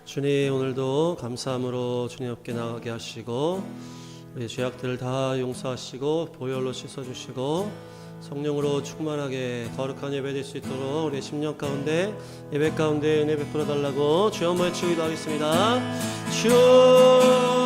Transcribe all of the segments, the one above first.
주님, 오늘도 감사함으로 주님 앞에 나가게 하시고 우리 죄악들을 다 용서하시고 보혈로 씻어주시고 성령으로 충만하게 거룩한 예배 될 수 있도록 우리 10년 가운데 예배 가운데 은혜 베풀어 달라고 주여 한번 외치기도 하겠습니다. 주여,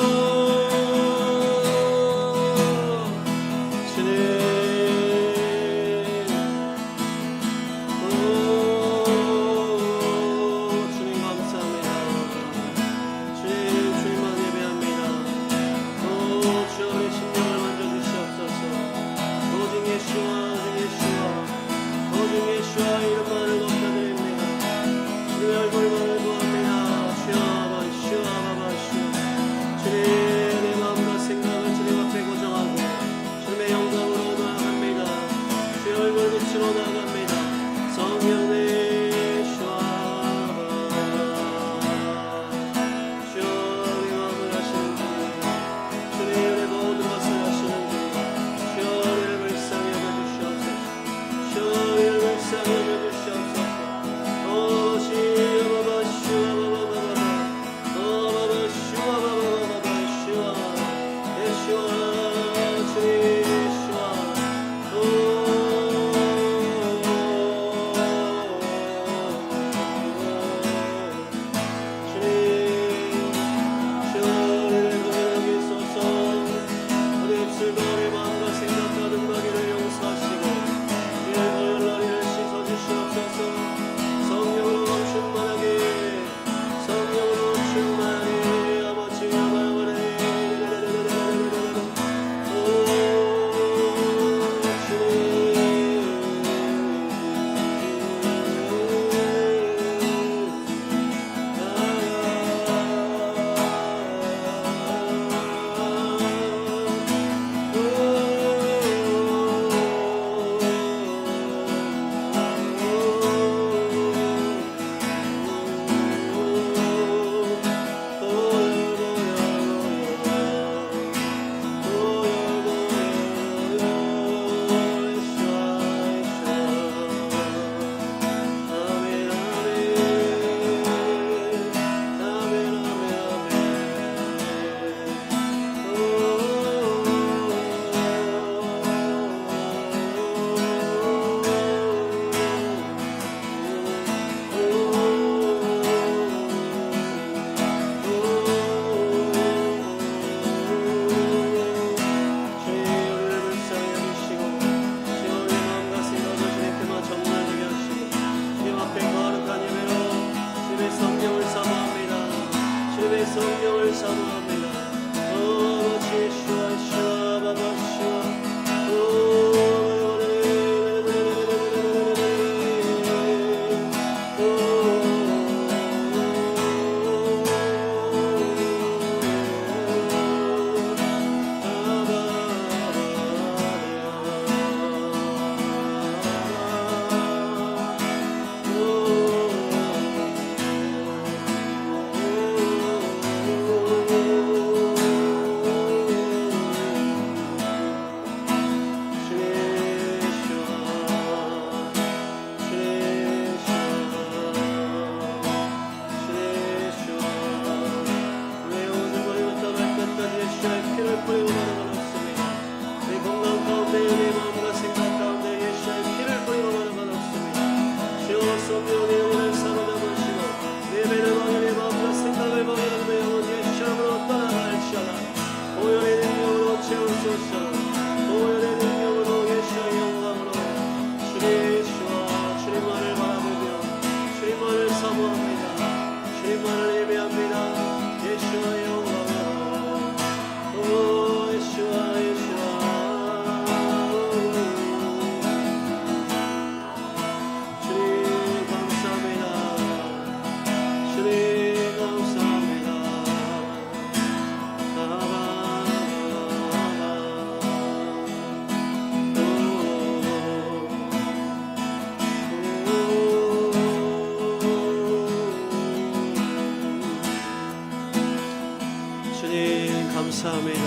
감사합니다.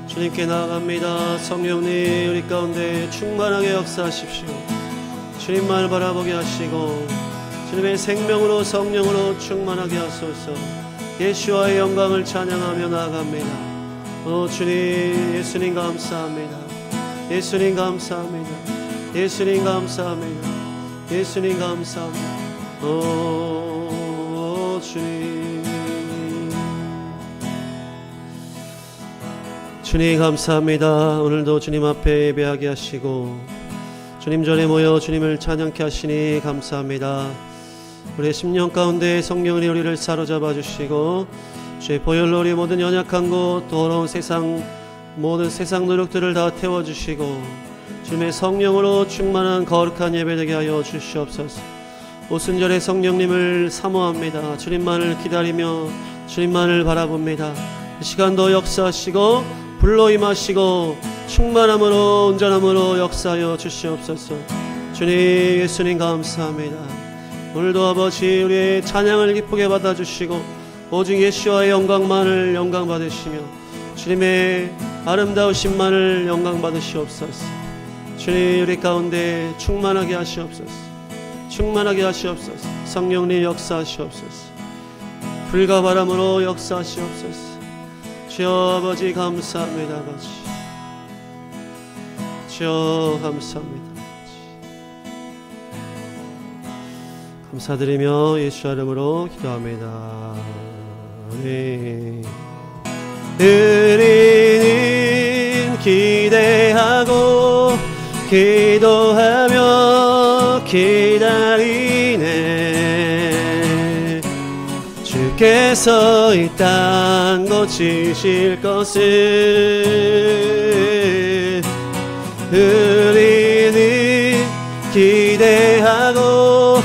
주님께 나아갑니다. 성령님 우리 가운데 충만하게 역사하십시오. 주님만 바라보게 하시고 주님의 생명으로 성령으로 충만하게 하소서. 예수와의 영광을 찬양하며 나아갑니다. 주님, 예수님 감사합니다. 예수님 감사합니다. 예수님 감사합니다. 예수님 감사합니다. 주님, 주님 감사합니다. 오늘도 주님 앞에 예배하게 하시고 주님 전에 모여 주님을 찬양케 하시니 감사합니다. 우리의 심령 가운데 성령이 우리를 사로잡아 주시고 주의 보혈로 우리 모든 연약한 곳 더러운 세상 모든 세상 노력들을 다 태워주시고 주님의 성령으로 충만한 거룩한 예배되게 하여 주시옵소서. 오순절의 성령님을 사모합니다. 주님만을 기다리며 주님만을 바라봅니다. 이 시간도 역사하시고 불로 임하시고 충만함으로 온전함으로 역사하여 주시옵소서. 주님, 예수님 감사합니다. 오늘도 아버지 우리의 찬양을 기쁘게 받아주시고 오직 예수와의 영광만을 영광 받으시며 주님의 아름다우심만을 영광 받으시옵소서. 주님, 우리 가운데 충만하게 하시옵소서. 충만하게 하시옵소서. 성령님 역사하시옵소서. 불과 바람으로 역사하시옵소서. 주여 아버지 감사합니다. 아버지 주여 감사합니다. 감사드리며 예수 이름으로 기도합니다. 아멘. 우리는 기대하고 기도하며 기다리네. 주께서 이 땅 고치실 것을 우리는 기대하고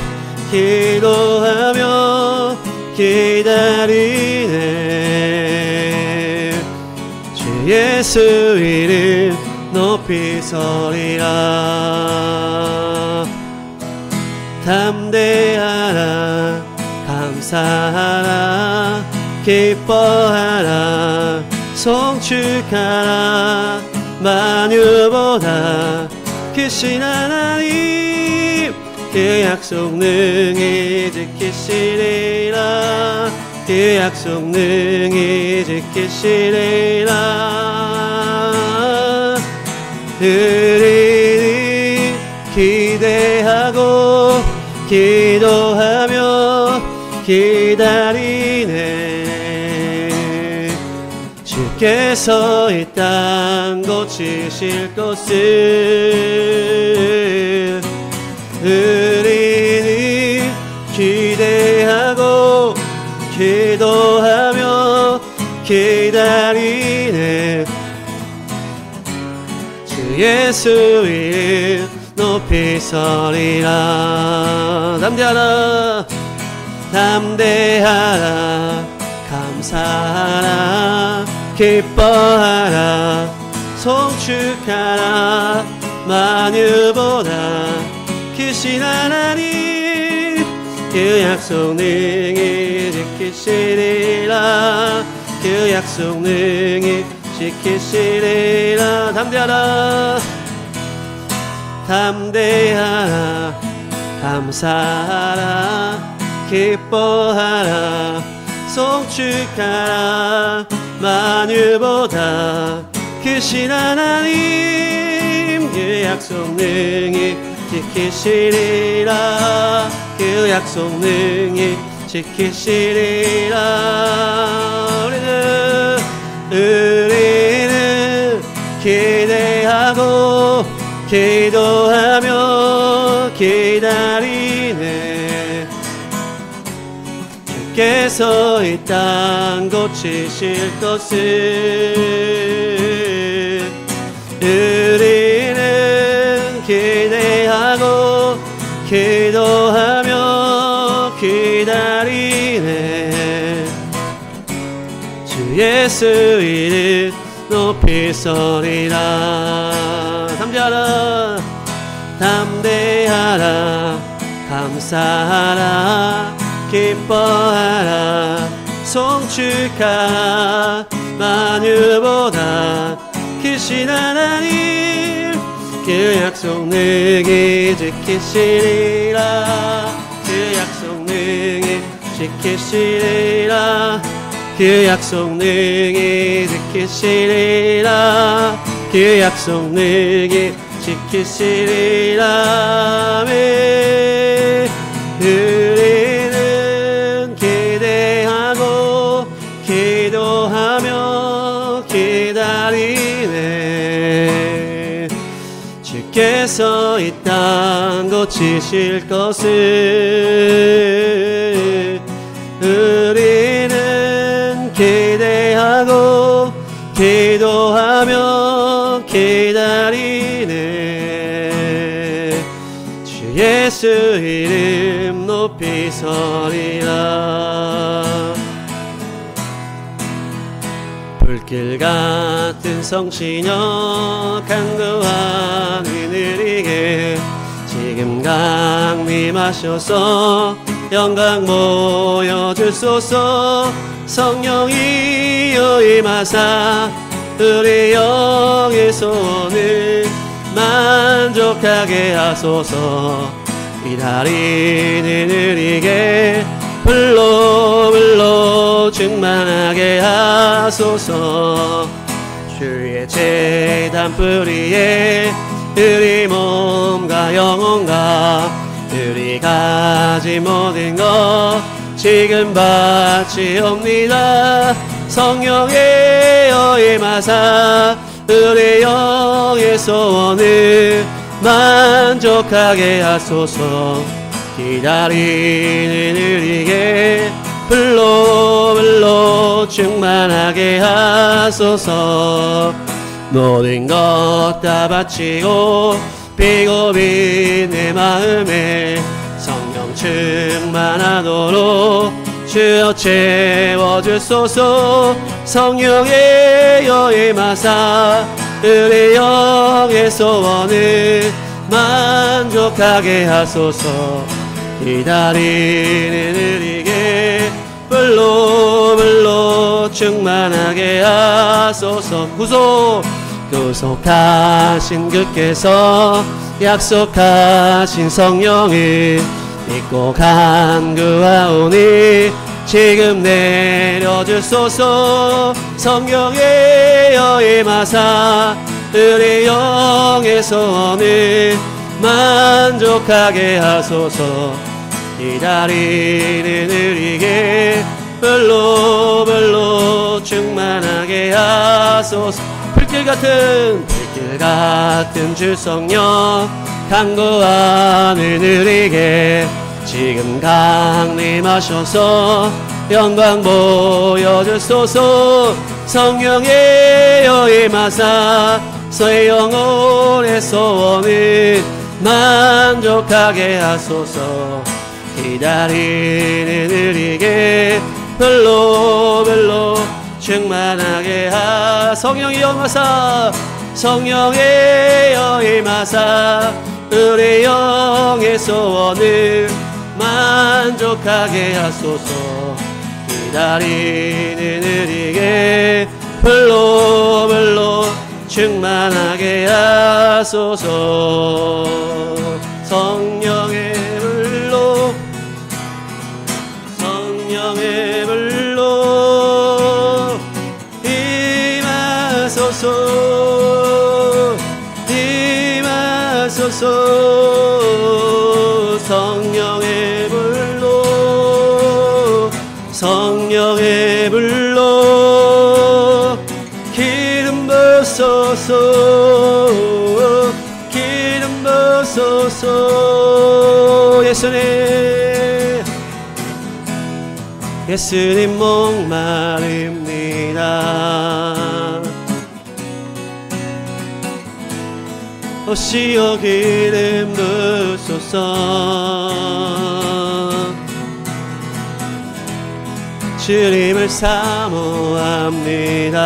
기도하며 기다리네. 주 예수 이름 높이 서리라. 담대하라 감사하라 기뻐하라 송축하라. 만유보다 크신 하나님 그 약속 능히 지키시리라. 그 약속 능히 지키시리라. 우리는 기대하고 기도하며 기다리네. 주께서 이 땅 고치실 것을 우리는 기대하고 기도하며 기다리네. 주 예수 이름 높이 서리라. 담대하라 담대하라 감사하라 기뻐하라 송축하라. 만유보다 크신 하나님 그 약속 능히 지키시리라. 그 약속 능히 지키시리라. 담대하라 담대하라 감사하라 기뻐하라 송축하라. 만유보다 크신 하나님 그 약속 능히 지키시리라. 그 약속 능히 지키시리라. 우리는 기대하고 기도하며 기다리네. 주께서 이 땅 고치실 것을 우리는 기대하고 기도하며 기다리네. 주 예수 이름 높이 서리라. 담대하라 담대하라 감사하라 기뻐하라 송축하라. 만유보다 크신 하나님 그 약속 능히 지키시리라. 그 약속 지키시리라. 그 약속 능히 지키시리라. 그 약속 능히 지키시리라. 아멘. 우리는 기대하고 기도하며 기다리네. 주께서 이 땅 고치실 것을 우리는 기대하고 기도하며 기다리네. 주 예수 이름 높이 서리라. 불길 같은 성신여 간구한 이들에게 지금 강림하셔서 영광 보여주소서. 성령이여 임하사 우리 영의 소원을 만족하게 하소서. 기다리는 우리에게 불로 충만하게 하소서. 주의 제단 뿌리에 우리 몸과 영혼과 우리 가진 모든 것 지금 바치옵니다. 성령의 임하사 우리 영의 소원을 만족하게 하소서. 기다리는 우리에게 불로 충만하게 하소서. 모든 것 다 바치고 비고비 내 마음에 성령 충만하도록 주여 채워주소서. 성령의 임하사 우리 영의 소원을 만족하게 하소서. 기다리는 우리에게 불로 충만하게 하소서. 구속하신 그께서 약속하신 성령을 믿고 간구하오니 지금 내려주소서. 성령의 임하사 우리 영의 소원을 만족하게 하소서. 기다리는 우리에게 불로 충만하게 하소서. 불길 같은 주 성령 간구하는 우리에게 지금 강림하셔서 영광 보여주소서. 성령의 임하사 저의 영혼의 소원을 만족하게 하소서. 기다리는 우리에게 불로 충만하게 성령의 임하사 성령의 임하사 우리 영의 소원을 만족하게 하소서. 기다리는 우리에게 불로 충만하게 하소서. 성령의 불로 임하소서. 성령의 불로 기름 부으소서. 예수님 목마릅니다. 오시어 기름 부으소서. 주님을 사모합니다.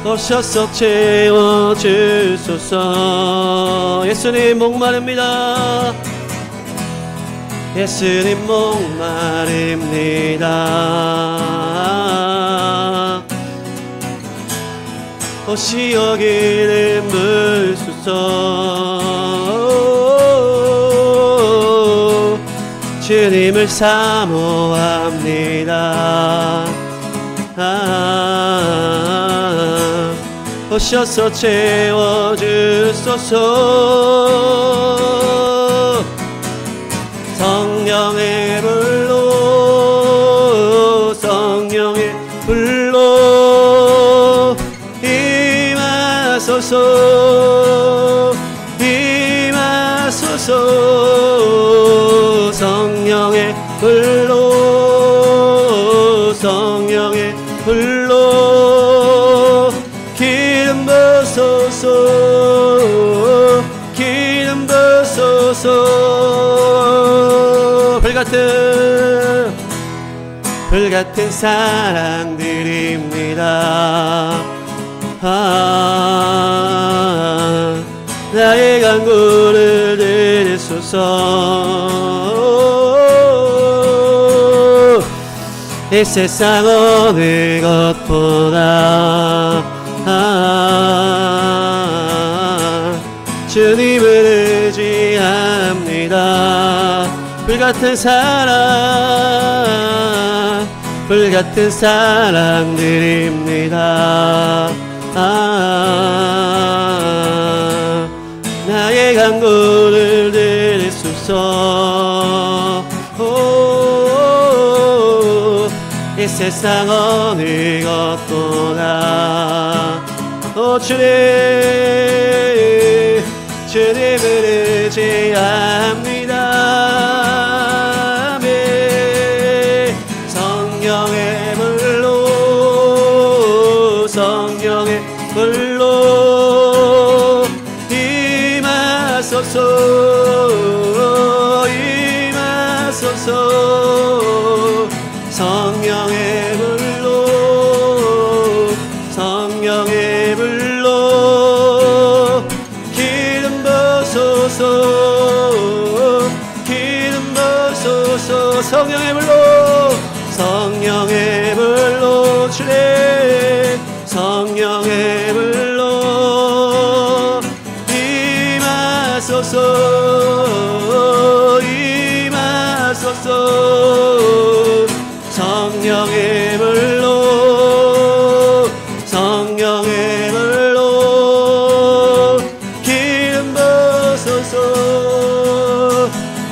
오셔서 채워주소서. 예수님 목마릅니다. 예수님 목마릅니다. 오시어 기름 부으소서. 주님을 사모합니다. 오셔서 채워주소서. 성령의 불로 성령의 불로 임하소서. 임하소서. 성령의 불로 성령의 불로 기름 부으소서. 기름 부으소서. 불같은 사랑 드립니다. 나의 간구를 들으소서. 이 세상 어느 것보다 주님을 의지합니다. 불같은 사랑 드립니다. 나의 간구를 들으소서. 이 세상 어느 것보다 주님을 의지합니다. 성령의 불로 임하소서. 임하소서. 성령의 불로 기름 부으소서. 기름 부으소서. 성령의 불로 주님 성령의 불로 임하소서. 임하소서. 성령의 불로 기름 부으소서.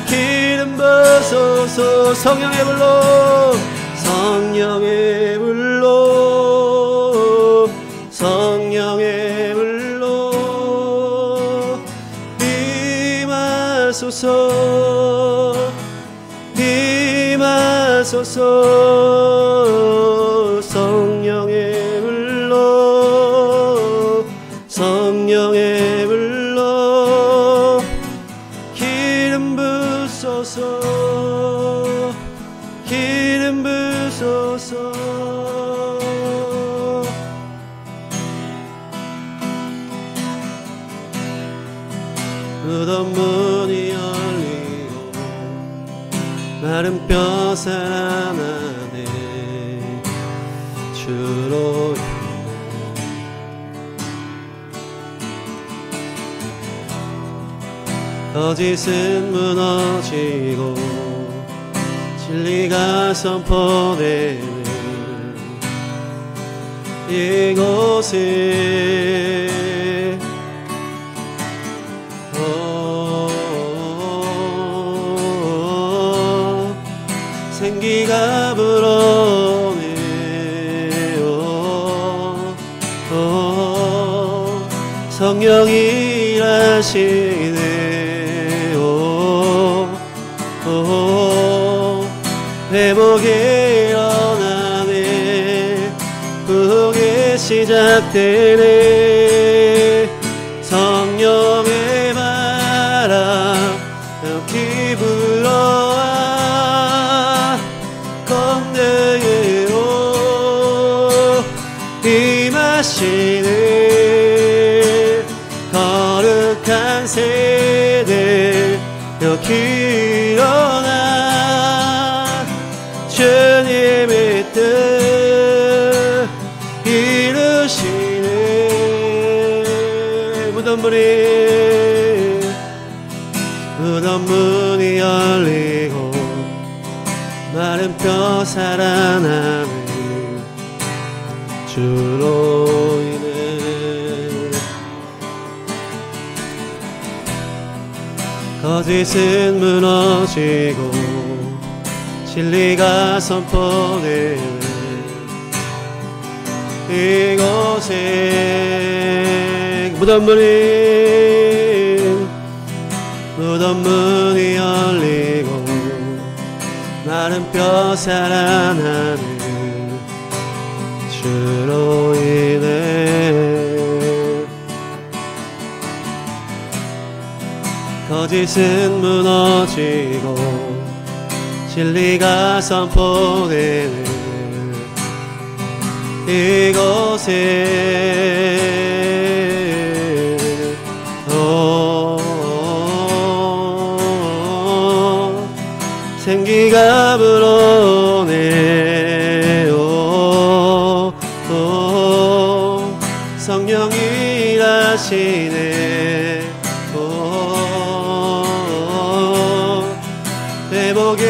기름 부으소서. 성령의 불로 임하소서. 임하소서. 성령의 불로 기름 부으소서. 기름 부으소서. 무덤 문이 열리고 마른 뼈 살아나네. 주로 거짓은 무너지고 진리가 선포되는 이곳에 생기가 불어오네. 성령이 일하시네. 회복이 일어나네. 부흥이 시작되네. 성령의 바람 여기 불어와 건능으로 임하시네. 거룩한 세대 여기 일어나 주님의 뜻 이루시네. 무덤 문이 열리고 마른 뼈 살아나는 주로 인해 거짓은 무너지고 진리가 선포되네 이곳에 무덤문이 열리고 마른 뼈 살아나는 주로 인해 거짓은 무너지고 진리가 선포되는 이곳에 생기가 불어오네 성령이 일하시네 회복이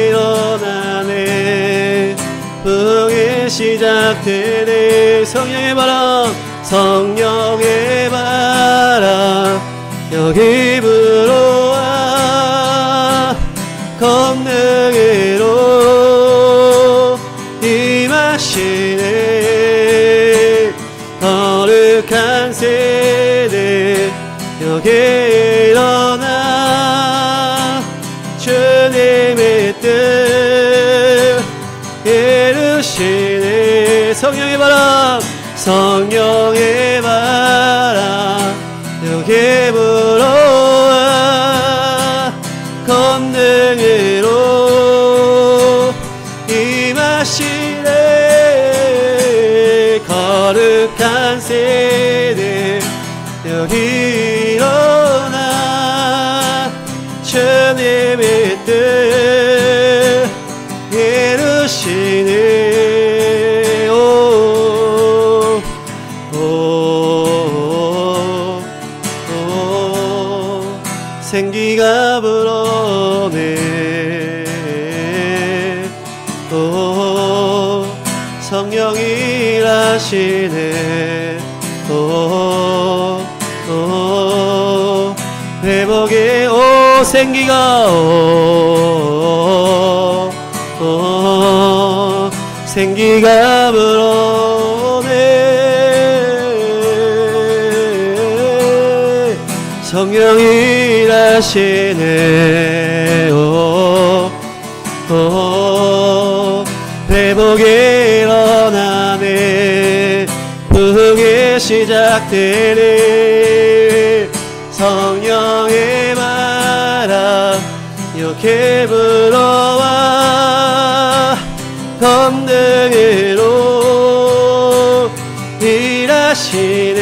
일어나네 부흥이 시작되네 성령의 바람 여기 불어와 권능으로 임하시네 거룩한 세대 여기 일어나 주님의 뜻 이루시네 성령의 바람 여기 불어와 권능으로 임하시네 거룩한 세대 여기 일어나 주님의 뜻 이루시네 생기가 불어오네 성령이 일하시네 회복의 생기가 생기가 불어오네 성령이 일하시네 회복이 일어나네 부흥이 시작되네 성령의 바람 여기 불어와 권능으로 일하시네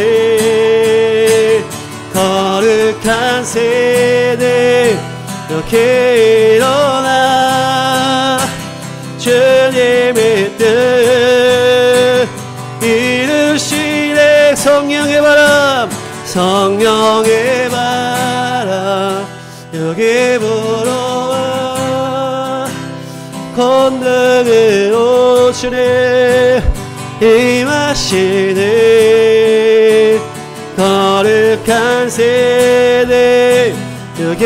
거룩한 세대 여기 일어나 주님의 뜻 이루시네 성령의 바람 여기 불어와 권능으로 주님 임하시네 거룩한 세대 여기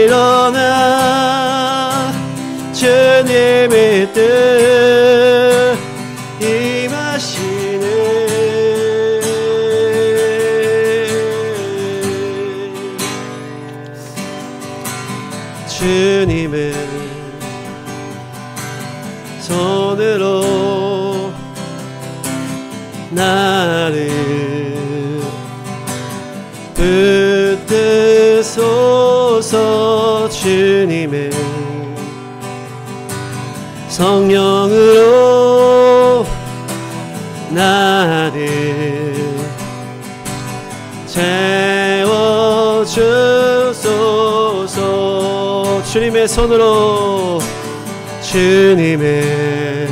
일어나 주님의 뜻 임하시네 주님의 손으로 나를 붙드소서 주님의 성령으로 나를 채워주소서 주님의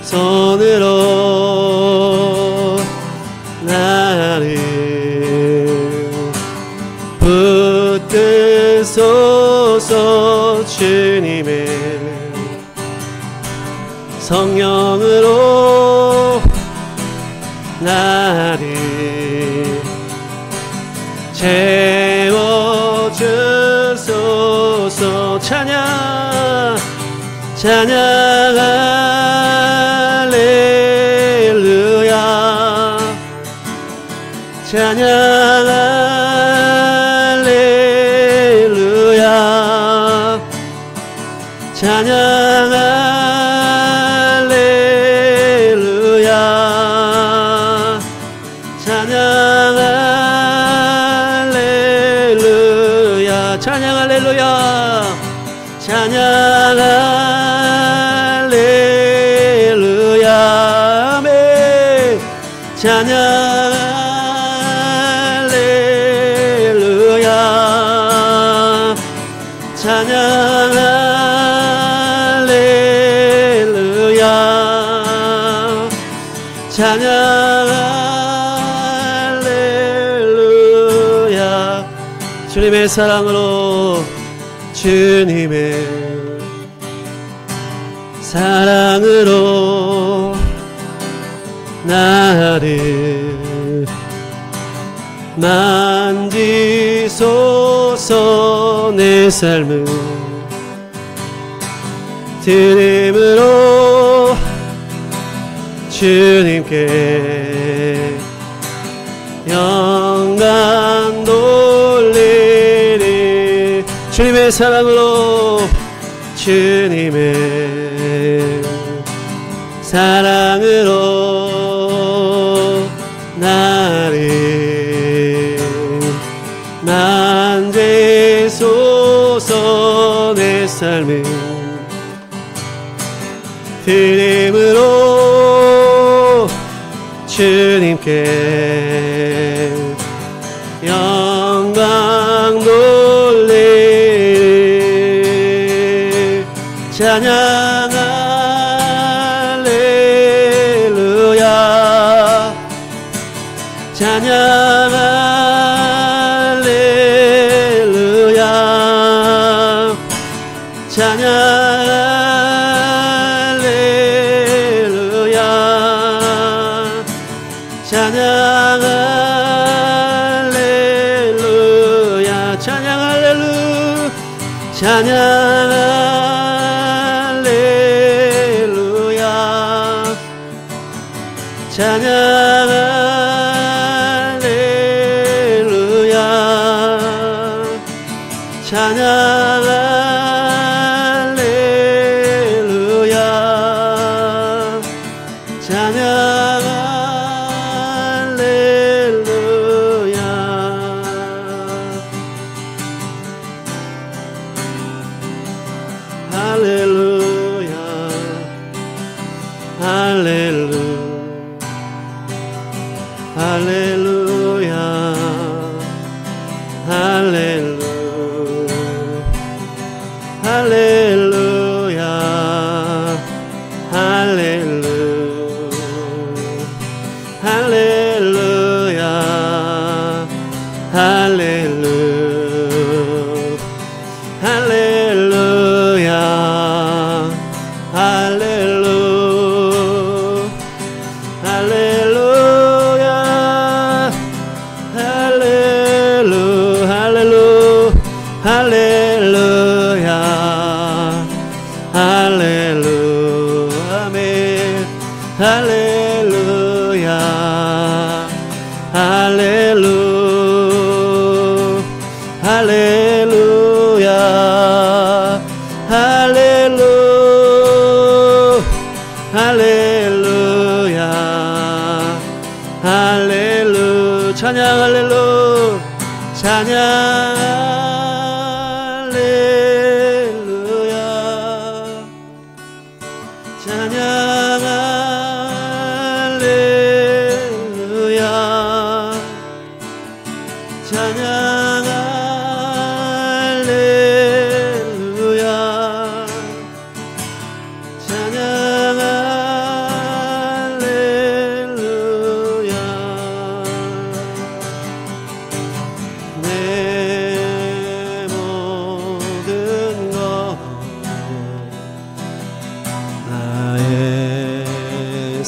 손으로 나를 붙드소서 주소서. 주님의 성령으로 나를 채워주소서. 찬양 찬양 할렐루야. 찬양 할렐루야. 찬양 할렐루야. 찬양 할렐루야. 찬양 할렐루야. 찬양 할렐루야. 아멘. 찬양 할렐루야. 찬양 할렐루야. 찬양 할렐루야. 주님의 사랑으로 주님의 사랑으로 나를 만지소서. 내 삶을 드림으로 주님께 영광 돌리리. 주님의 사랑으로 주님의 사랑으로 나를 만지소서. 내 삶을 드림으로 주님께 영광 돌리리. 찬양 할렐루야. 찬양 할렐루야. 찬양 할렐루야. 찬양 할렐루야. 찬양 할렐루야. 찬양 할렐루야. 찬양 할렐루야. 찬양 할렐루야. 찬양 할렐루야. 할렐루야. 할렐루야. 할렐루야. 할렐루야. 할렐루야. 할렐루야. 할렐루야. 할렐루야. 할렐루야. 할렐루야. 할렐루야. 할렐루야. 할렐루야. 할렐루야. 아멘. 할렐루야. 할렐루야. 할렐루야. 할렐루야. 할렐루야. 찬양 할렐루야. 찬양 할렐루야. 찬양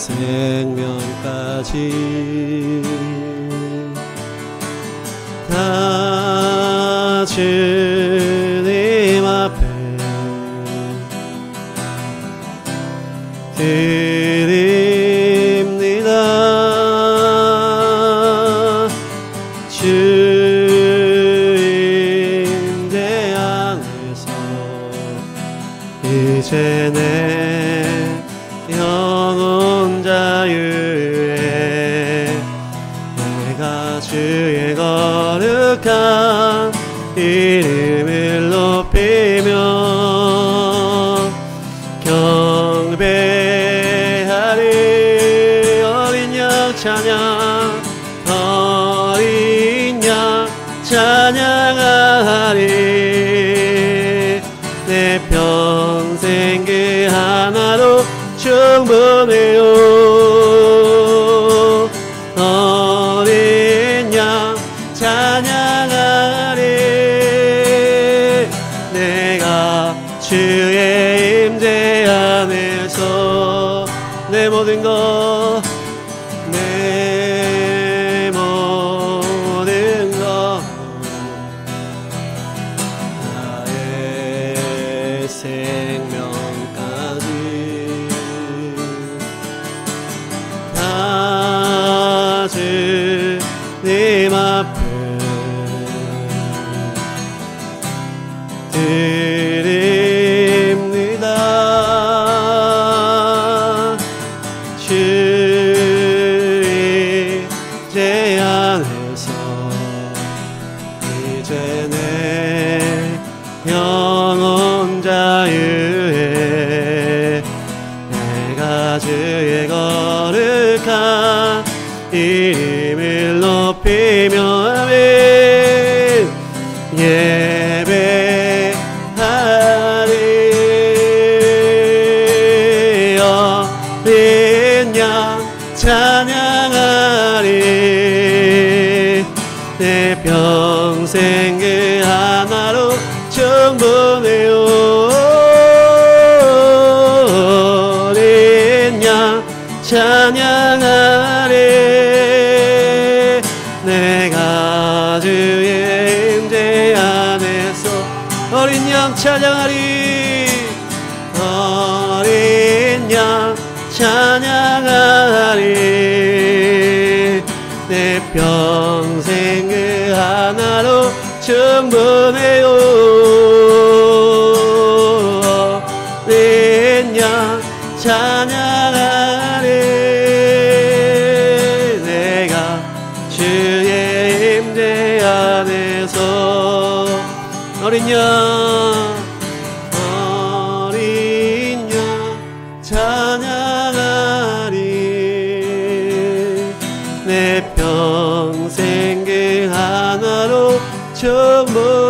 생명까지 다 주님 앞에 드립니다. 주인 내 안에서 이제 내 영혼 자유에 내가 주의 거룩한 이름을 높이며 경배하리. 어린 양 찬양 어린 양 찬양하리. 내 평생 그 하나로 충분해요. 어린 양 찬양하리. 내가 주의 임재 안에서 내 모든 것 내 모든 것 나의 생명까지 다 주님 앞에 드립니다. 주의 제 안에서 이제 내 영혼 자유에 내가 주의 거룩한 이름을 높이며 아멘. 예배하리. 어린 양 찬양하리. 내 평생 그 하나로 충분해요. 어린 양 찬양하리. 내가 주의 임재 안에서 어린 양 찬양하리. 어린 양 찬양하리. 내 평생 그 하나로 충분해요. 어린 양 찬양하리. 내가 주의 임재 안에서 어린 양 찬양하리. 내 평생 그 하나로 충분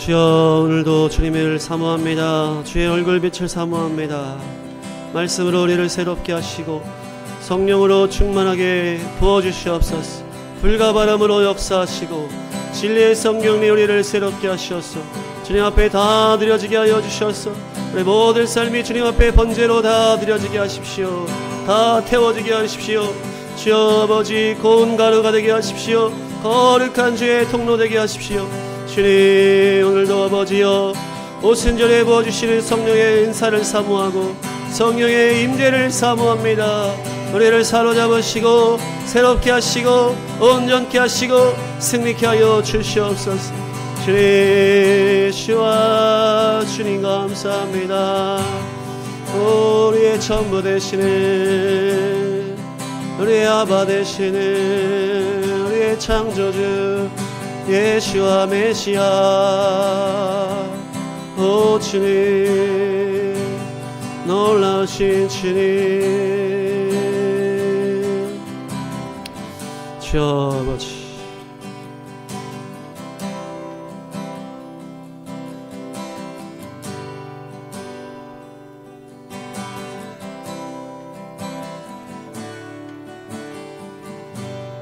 주여, 오늘도 주님을 사모합니다. 주의 얼굴빛을 사모합니다. 말씀으로 우리를 새롭게 하시고 성령으로 충만하게 부어주시옵소서. 불과 바람으로 역사하시고 진리의 성령이 우리를 새롭게 하시옵소서. 주님 앞에 다 드려지게 하여 주시옵소서. 우리 모든 삶이 주님 앞에 번제로 다 드려지게 하십시오. 다 태워지게 하십시오. 주여 아버지, 고운 가루가 되게 하십시오. 거룩한 주의 통로 되게 하십시오. 주님, 오늘도 아버지여, 오순절에 부어주시는 성령의 은사를 사모하고 성령의 임재를 사모합니다. 우리를 사로잡으시고 새롭게 하시고 온전케 하시고 승리케 하여 주시옵소서. 주님, 주와 주님 감사합니다. 우리의 전부 되시는, 우리의 아바 되시는 우리의 창조주 예수와 메시아, 오 주님, 놀라우신 주님, 주 아버지,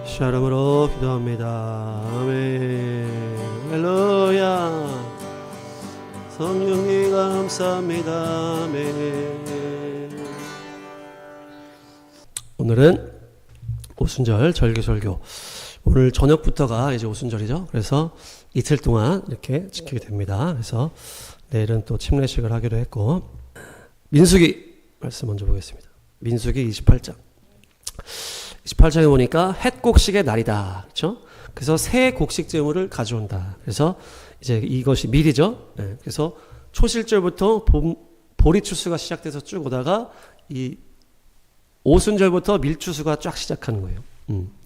샤롬으로 기도합니다. 아멘. 할렐루야. 성령님 감사합니다. 아멘. 오늘은 오순절 절기설교. 오늘 저녁부터가 이제 오순절이죠. 그래서 이틀 동안 이렇게 지키게 됩니다. 그래서 내일은 또 침례식을 하기로 했고, 민수기 말씀 먼저 보겠습니다. 민수기 28장. 28장에 보니까 햇곡식의 날이다. 그렇죠? 그래서 새 곡식 제물을 가져온다. 그래서 이제 이것이 밀이죠. 네. 그래서 초실절부터 보리추수가 시작돼서 쭉 오다가 이 오순절부터 밀추수가 쫙 시작하는 거예요.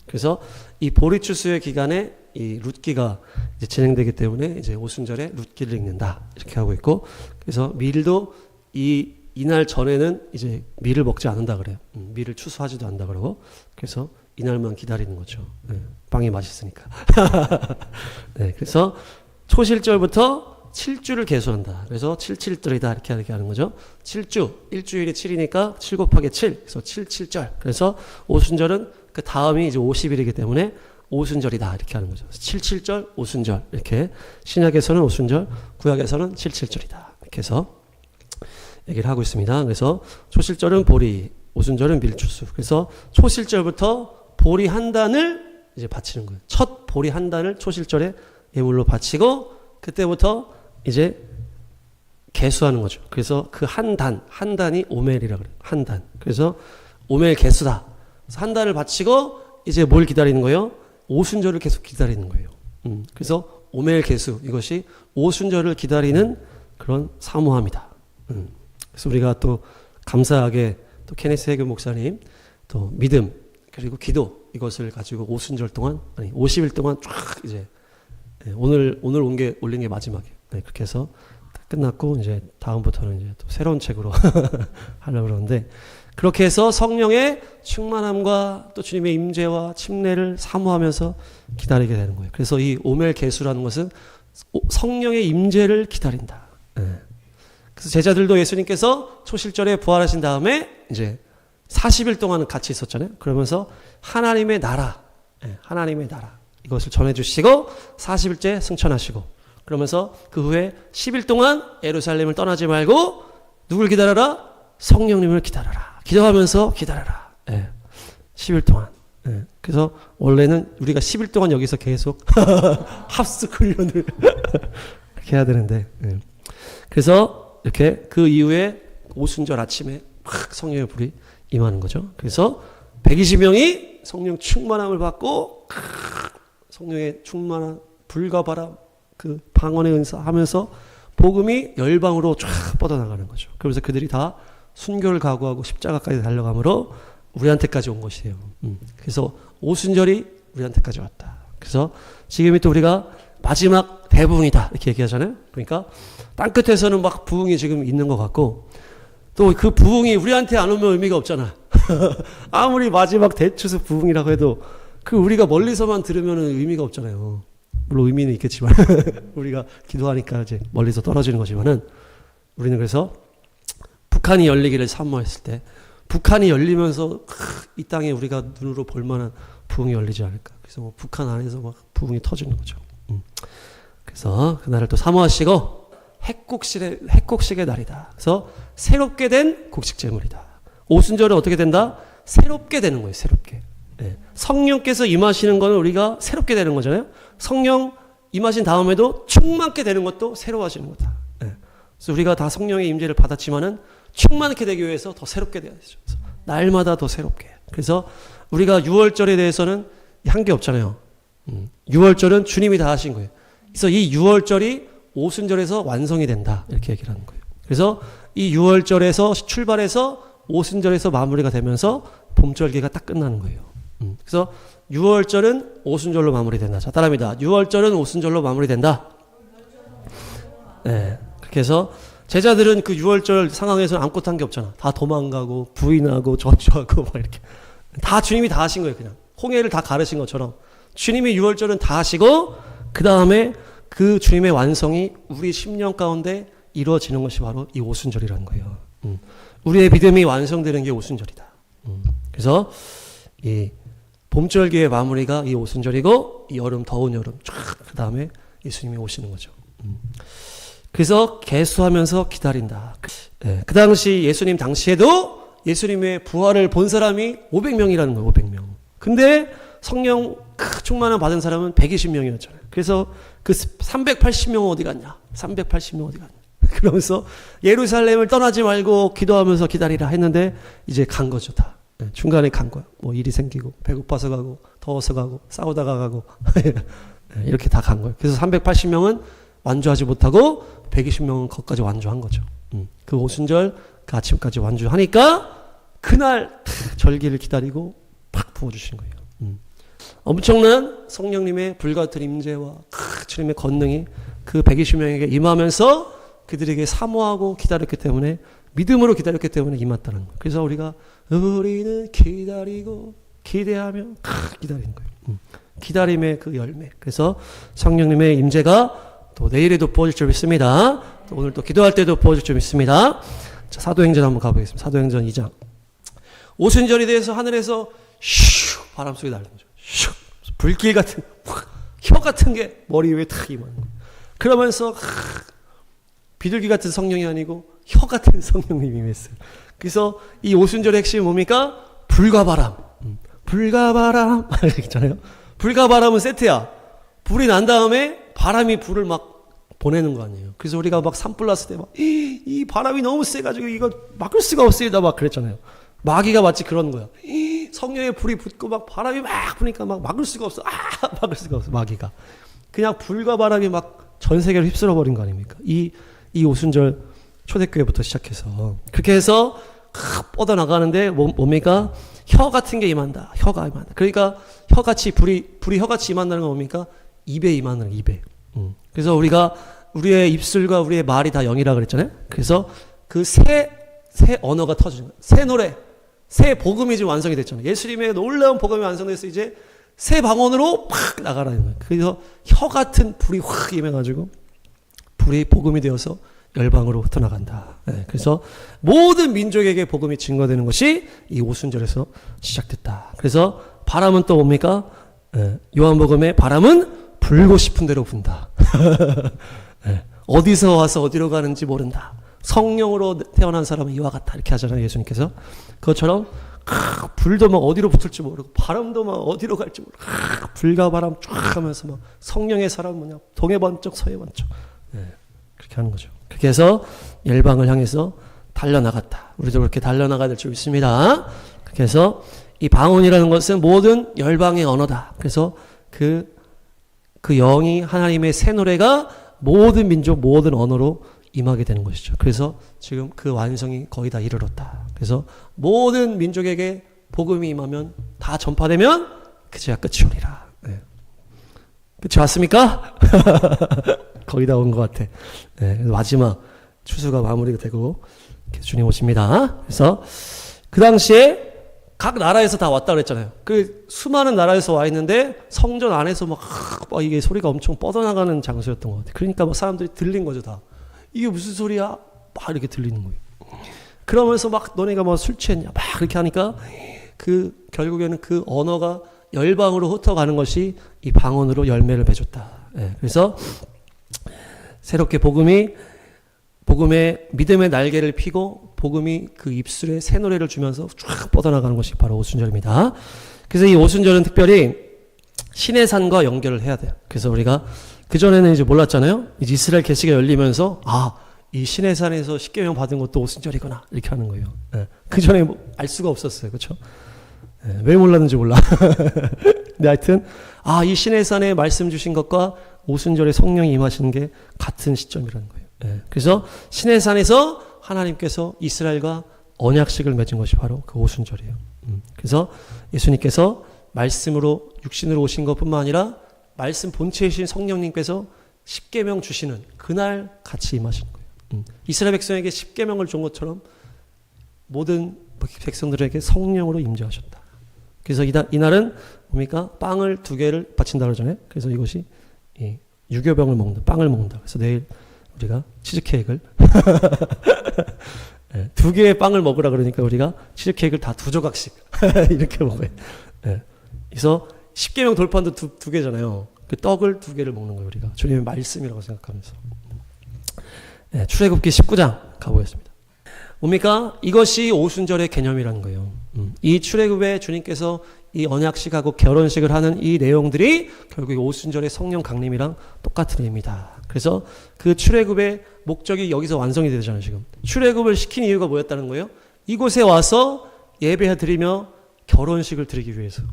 그래서 이 보리추수의 기간에 이 룻기가 이제 진행되기 때문에 이제 오순절에 룻기를 읽는다. 이렇게 하고 있고, 그래서 밀도 이날 전에는 이제 밀을 먹지 않는다 그래요. 밀을 추수하지도 않는다 그러고, 그래서 이날만 기다리는 거죠. 네, 빵이 맛있으니까. 네, 그래서 초실절부터 7주를 계수한다. 그래서 7.7절이다 이렇게 하는 거죠. 7주, 일주일이 7이니까 7 곱하기 7, 그래서 7.7절. 그래서 오순절은 그 다음이 이제 50일이기 때문에 오순절이다 이렇게 하는 거죠. 7.7절, 오순절 이렇게 신약에서는 오순절, 구약에서는 7.7절이다 이렇게 해서 얘기를 하고 있습니다. 그래서 초실절은 보리, 오순절은 밀추수. 그래서 초실절부터 보리 한 단을 이제 바치는 거예요. 첫 보리 한 단을 초실절에 예물로 바치고, 그때부터 이제 개수하는 거죠. 그래서 그 한 단이 오멜이라 그래요. 한 단. 그래서 오멜 개수다. 그래서 한 단을 바치고 이제 뭘 기다리는 거예요? 오순절을 계속 기다리는 거예요. 그래서 오멜 개수, 이것이 오순절을 기다리는 그런 사모함이다. 그래서 우리가 또 감사하게 또 케네스 해교 목사님 또 믿음 그리고 기도 이것을 가지고 오순절 동안, 아니 50일 동안 쫙 이제 오늘 올린 게 마지막이에요. 네, 그렇게 해서 끝났고 이제 다음부터는 이제 또 새로운 책으로 하려고 그러는데, 그렇게 해서 성령의 충만함과 또 주님의 임재와 침례를 사모하면서 기다리게 되는 거예요. 그래서 이 오멜 개수라는 것은 성령의 임재를 기다린다. 네. 그래서 제자들도 예수님께서 초실절에 부활하신 다음에 이제 40일 동안은 같이 있었잖아요. 그러면서 하나님의 나라, 하나님의 나라 이것을 전해주시고 40일째 승천하시고, 그러면서 그 후에 10일 동안 예루살렘을 떠나지 말고 누굴 기다려라? 성령님을 기다려라. 기도하면서 기다려라. 10일 동안. 그래서 원래는 우리가 10일 동안 여기서 계속 합숙 훈련을 이렇게 해야 되는데, 그래서 이렇게 그 이후에 오순절 아침에 막 성령의 불이 임하는 거죠. 그래서 120명이 성령 충만함을 받고 성령의 충만한 불과 바람, 그 방언의 은사 하면서 복음이 열방으로 쫙 뻗어나가는 거죠. 그러면서 그들이 다 순교를 각오하고 십자가까지 달려가므로 우리한테까지 온 것이에요. 그래서 오순절이 우리한테까지 왔다. 그래서 지금이 또 우리가 마지막 대부흥이다 이렇게 얘기하잖아요. 그러니까 땅끝에서는 막 부흥이 지금 있는 것 같고, 또 그 부흥이 우리한테 안 오면 의미가 없잖아. 아무리 마지막 대추수 부흥이라고 해도 그 우리가 멀리서만 들으면 의미가 없잖아요. 물론 의미는 있겠지만 우리가 기도하니까 이제 멀리서 떨어지는 거지만은 우리는 그래서 북한이 열리기를 사모했을 때 북한이 열리면서 이 땅에 우리가 눈으로 볼 만한 부흥이 열리지 않을까. 그래서 뭐 북한 안에서 막 부흥이 터지는 거죠. 그래서 그날을 또 사모하시고 핵곡식의 날이다. 그래서 새롭게 된 곡식 제물이다. 오순절은 어떻게 된다? 새롭게 되는 거예요. 새롭게. 네. 성령께서 임하시는 거는 우리가 새롭게 되는 거잖아요. 성령 임하신 다음에도 충만케 되는 것도 새로워지는 거다. 네. 그래서 우리가 다 성령의 임재를 받았지만은 충만케 되기 위해서 더 새롭게 돼야 되죠. 날마다 더 새롭게. 그래서 우리가 유월절에 대해서는 한 게 없잖아요. 유월절은 주님이 다 하신 거예요. 그래서 이 유월절이 오순절에서 완성이 된다. 이렇게 얘기를 하는 거예요. 그래서 이 유월절에서 출발해서 오순절에서 마무리가 되면서 봄절기가 딱 끝나는 거예요. 그래서 유월절은 오순절로 마무리된다. 자, 따라합니다. 유월절은 오순절로 마무리된다. 네. 그렇게 해서 제자들은 그 유월절 상황에서는 아무것도 한 게 없잖아. 다 도망가고 부인하고 저주하고 막 이렇게. 다 주님이 다 하신 거예요. 그냥 홍해를 다 가르신 것처럼 주님이 유월절은 다 하시고 그 다음에 그 주님의 완성이 우리 심령 가운데 이루어지는 것이 바로 이 오순절이라는 거예요. 우리의 믿음이 완성되는 게 오순절이다. 그래서 이 봄절기의 마무리가 이 오순절이고 이 여름 더운 여름 그 다음에 예수님이 오시는 거죠. 그래서 계수하면서 기다린다. 네, 그 당시 예수님 당시에도 예수님의 부활을 본 사람이 500명이라는 거예요. 500명. 근데 성령 충만을 받은 사람은 120명이었잖아요. 그래서 그 380명 어디 갔냐? 380명 어디 갔냐? 그러면서 예루살렘을 떠나지 말고 기도하면서 기다리라 했는데 이제 간 거죠. 다. 네, 중간에 간 거야. 뭐 일이 생기고 배고파서 가고 더워서 가고 싸우다가 가고 네, 이렇게 다 간 거예요. 그래서 380명은 완주하지 못하고 120명은 거기까지 완주한 거죠. 그 오순절 그 아침까지 완주하니까 그날 절기를 기다리고 팍 부어주신 거예요. 엄청난 성령님의 불같은 임재와 주님의 권능이 그 120명에게 임하면서 그들에게 사모하고 기다렸기 때문에 믿음으로 기다렸기 때문에 임했다는 거예요. 그래서 우리가 기다리고 기대하며 기다리는 거예요. 기다림의 그 열매. 그래서 성령님의 임재가 또 내일에도 부어질 줄 믿습니다. 또 오늘 또 기도할 때도 부어질 줄 믿습니다. 자, 사도행전 한번 가보겠습니다. 사도행전 2장. 오순절이 돼서 하늘에서 슈 바람 소리 나는 거죠. 슈 불길 같은 혀 같은 게 머리 위에 탁 임하는 거예요. 그러면서 비둘기 같은 성령이 아니고 혀 같은 성령님이 임했어요. 그래서 이 오순절의 핵심이 뭡니까? 불과 바람. 불과 바람 이렇게 있잖아요. 불과 바람은 세트야. 불이 난 다음에 바람이 불을 막 보내는 거 아니에요. 그래서 우리가 막 산불 났을 때 막 이 바람이 너무 세가지고 이거 막을 수가 없습니다 막 그랬잖아요. 마귀가 마치 그런 거야. 성령의 불이 붙고 막 바람이 막 부니까 막 막을 수가 없어. 막을 수가 없어 마귀가. 그냥 불과 바람이 막 전 세계를 휩쓸어 버린 거 아닙니까? 이 오순절 초대교회부터 시작해서 그렇게 해서 뻗어 나가는데 뭡니까? 혀 같은 게 임한다. 혀가 임한다. 그러니까 혀같이 불이 혀같이 임한다는 건 뭡니까? 입에 임하는 거, 입에. 그래서 우리가 우리의 입술과 우리의 말이 다 영이라 그랬잖아요. 그래서 그 새 언어가 터지는 거예요. 새 노래, 새 복음이 지금 완성이 됐잖아요. 예수님의 놀라운 복음이 완성돼서 이제 새 방언으로 팍 나가라는 거예요. 그래서 혀 같은 불이 확 임해가지고 불이 복음이 되어서 열방으로 흩어나간다. 네, 그래서 모든 민족에게 복음이 증거되는 것이 이 오순절에서 시작됐다. 그래서 바람은 또 뭡니까? 네, 요한복음에 바람은 불고 싶은 대로 분다. 네, 어디서 와서 어디로 가는지 모른다. 성령으로 태어난 사람은 이와 같다. 이렇게 하잖아요. 예수님께서. 그것처럼 불도 막 어디로 붙을지 모르고 바람도 막 어디로 갈지 모르고 불과 바람 쫙 하면서 막 성령의 사람 뭐냐 동해 번쩍 서해 번쩍. 네, 그렇게 하는 거죠. 그렇게 해서 열방을 향해서 달려나갔다. 우리도 그렇게 달려나가야 될 줄 믿습니다. 그렇게 해서 이 방언이라는 것은 모든 열방의 언어다. 그래서 그 영이 하나님의 새 노래가 모든 민족 모든 언어로 임하게 되는 것이죠. 그래서 지금 그 완성이 거의 다 이르렀다. 그래서 모든 민족에게 복음이 임하면 다 전파되면 그제야 끝이 오리라. 네. 끝이 왔습니까? 거의 다 온 것 같아. 네. 마지막 추수가 마무리가 되고 주님 오십니다. 그래서 그 당시에 각 나라에서 다 왔다 그랬잖아요. 그 수많은 나라에서 와 있는데 성전 안에서 막 이게 소리가 엄청 뻗어나가는 장소였던 것 같아요. 그러니까 막 사람들이 들린 거죠, 다. 이게 무슨 소리야? 막 이렇게 들리는 거예요. 그러면서 막 너네가 뭐 술 취했냐? 막 이렇게 하니까 그 결국에는 그 언어가 열방으로 흩어가는 것이 이 방언으로 열매를 맺었다. 예, 그래서 새롭게 복음의 믿음의 날개를 피고 복음이 그 입술에 새 노래를 주면서 쫙 뻗어나가는 것이 바로 오순절입니다. 그래서 이 오순절은 특별히 신의 산과 연결을 해야 돼요. 그래서 우리가 그전에는 이제 몰랐잖아요. 이제 이스라엘 계시가 열리면서 이 신의 산에서 십계명 받은 것도 오순절이구나 이렇게 하는 거예요. 예. 그전에 알 수가 없었어요. 그렇죠? 예. 왜 몰랐는지 몰라. 근데 하여튼 이 신의 산에 말씀 주신 것과 오순절에 성령이 임하시는 게 같은 시점이라는 거예요. 예. 그래서 신의 산에서 하나님께서 이스라엘과 언약식을 맺은 것이 바로 그 오순절이에요. 그래서 예수님께서 말씀으로 육신으로 오신 것뿐만 아니라 말씀 본체이신 성령님께서 십계명 주시는 그날 같이 임하시는 거예요. 이스라엘 백성에게 십계명을 준 것처럼 모든 백성들에게 성령으로 임재하셨다. 그래서 이날은 뭡니까? 빵을 2개를 바친다 그러잖아요. 그래서 이것이 유교병을 먹는다. 빵을 먹는다. 그래서 내일 우리가 치즈케이크를 2개의 빵을 먹으라 그러니까 우리가 치즈케이크를 다 2조각씩 이렇게 먹어요. 그래서 십계명 돌판도 2개잖아요. 그 떡을 2개를 먹는 거예요. 우리가 주님의 말씀이라고 생각하면서. 출애굽기 19장 가보겠습니다. 뭡니까? 이것이 오순절의 개념이라는 거예요. 이 출애굽에 주님께서 이 언약식하고 결혼식을 하는 이 내용들이 결국 오순절의 성령 강림이랑 똑같은 의미입니다. 그래서 그 출애굽의 목적이 여기서 완성이 되잖아요. 지금 출애굽을 시킨 이유가 뭐였다는 거예요? 이곳에 와서 예배 드리며 결혼식을 드리기 위해서.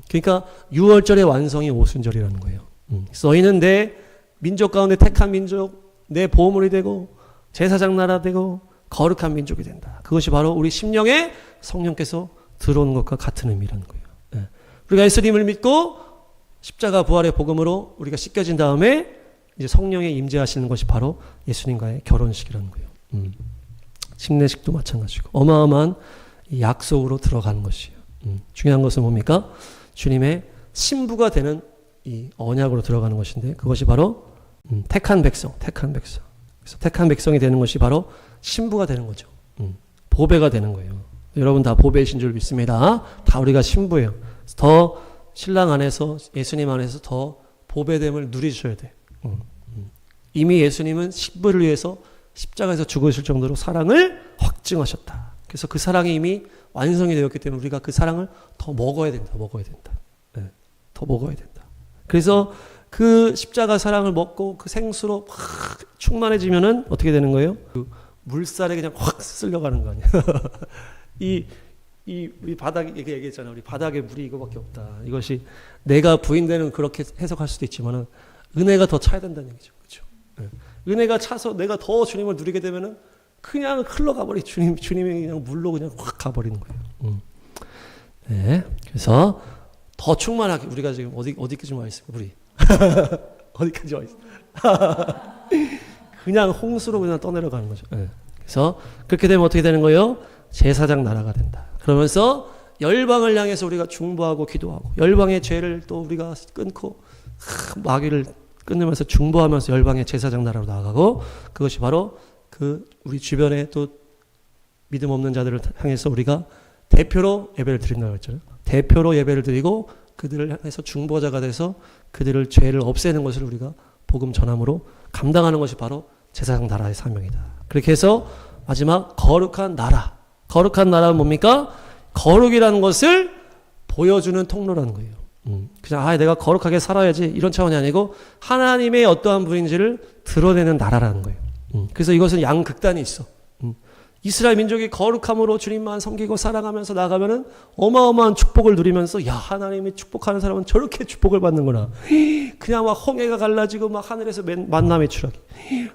그러니까 6월절의 완성이 오순절이라는 거예요. 너희는 내 민족 가운데 택한 민족, 내 보물이 되고 제사장 나라 되고 거룩한 민족이 된다. 그것이 바로 우리 심령에 성령께서 들어오는 것과 같은 의미라는 거예요. 우리가 예수님을 믿고 십자가 부활의 복음으로 우리가 씻겨진 다음에 이제 성령에 임재하시는 것이 바로 예수님과의 결혼식이라는 거예요. 침례식도 마찬가지고 어마어마한 약속으로 들어가는 것이에요. 중요한 것은 뭡니까? 주님의 신부가 되는 이 언약으로 들어가는 것인데 그것이 바로 택한 백성. 그래서 택한 백성이 되는 것이 바로 신부가 되는 거죠. 보배가 되는 거예요. 여러분 다 보배이신 줄 믿습니다. 다 우리가 신부예요. 더 신랑 안에서 예수님 안에서 더 보배됨을 누리셔야 돼. 이미 예수님은 신부를 위해서 십자가에서 죽으실 정도로 사랑을 확증하셨다. 그래서 그 사랑이 이미 완성이 되었기 때문에 우리가 그 사랑을 더 먹어야 된다. 더 먹어야 된다. 그래서 그 십자가 사랑을 먹고 그 생수로 확 충만해지면은 어떻게 되는 거예요? 그 물살에 그냥 확 쓸려가는 거 아니야. 우리 바닥에 얘기했잖아. 우리 바닥에 물이 이거밖에 없다. 이것이 내가 부인되는 그렇게 해석할 수도 있지만은 은혜가 더 차야 된다는 얘기죠. 그렇죠? 은혜가 차서 내가 더 주님을 누리게 되면은 그냥 흘러가 버리. 주님이 그냥 물로 그냥 확 가버리는 거예요. 네. 그래서 더 충만하게 우리가 지금 어디까지 와 있어요? 우리 어디까지 와 있어? 그냥 홍수로 그냥 떠내려가는 거죠. 네. 그래서 그렇게 되면 어떻게 되는 거예요? 제사장 나라가 된다. 그러면서 열방을 향해서 우리가 중보하고 기도하고 열방의 죄를 또 우리가 끊고 마귀를 끊으면서 중보하면서 열방의 제사장 나라로 나아가고 그것이 바로 그 우리 주변에 또 믿음 없는 자들을 향해서 우리가 대표로 예배를 드린다고 했잖아요. 대표로 예배를 드리고 그들을 향해서 중보자가 돼서 그들을 죄를 없애는 것을 우리가 복음 전함으로 감당하는 것이 바로 제사장 나라의 사명이다. 그렇게 해서 마지막 거룩한 나라. 거룩한 나라는 뭡니까? 거룩이라는 것을 보여주는 통로라는 거예요. 그냥 내가 거룩하게 살아야지 이런 차원이 아니고 하나님의 어떠한 분인지를 드러내는 나라라는 거예요. 그래서 이것은 양극단이 있어. 이스라엘 민족이 거룩함으로 주님만 섬기고 사랑하면서 나가면은 어마어마한 축복을 누리면서 야 하나님이 축복하는 사람은 저렇게 축복을 받는구나. 그냥 막 홍해가 갈라지고 막 하늘에서 만남의 추락이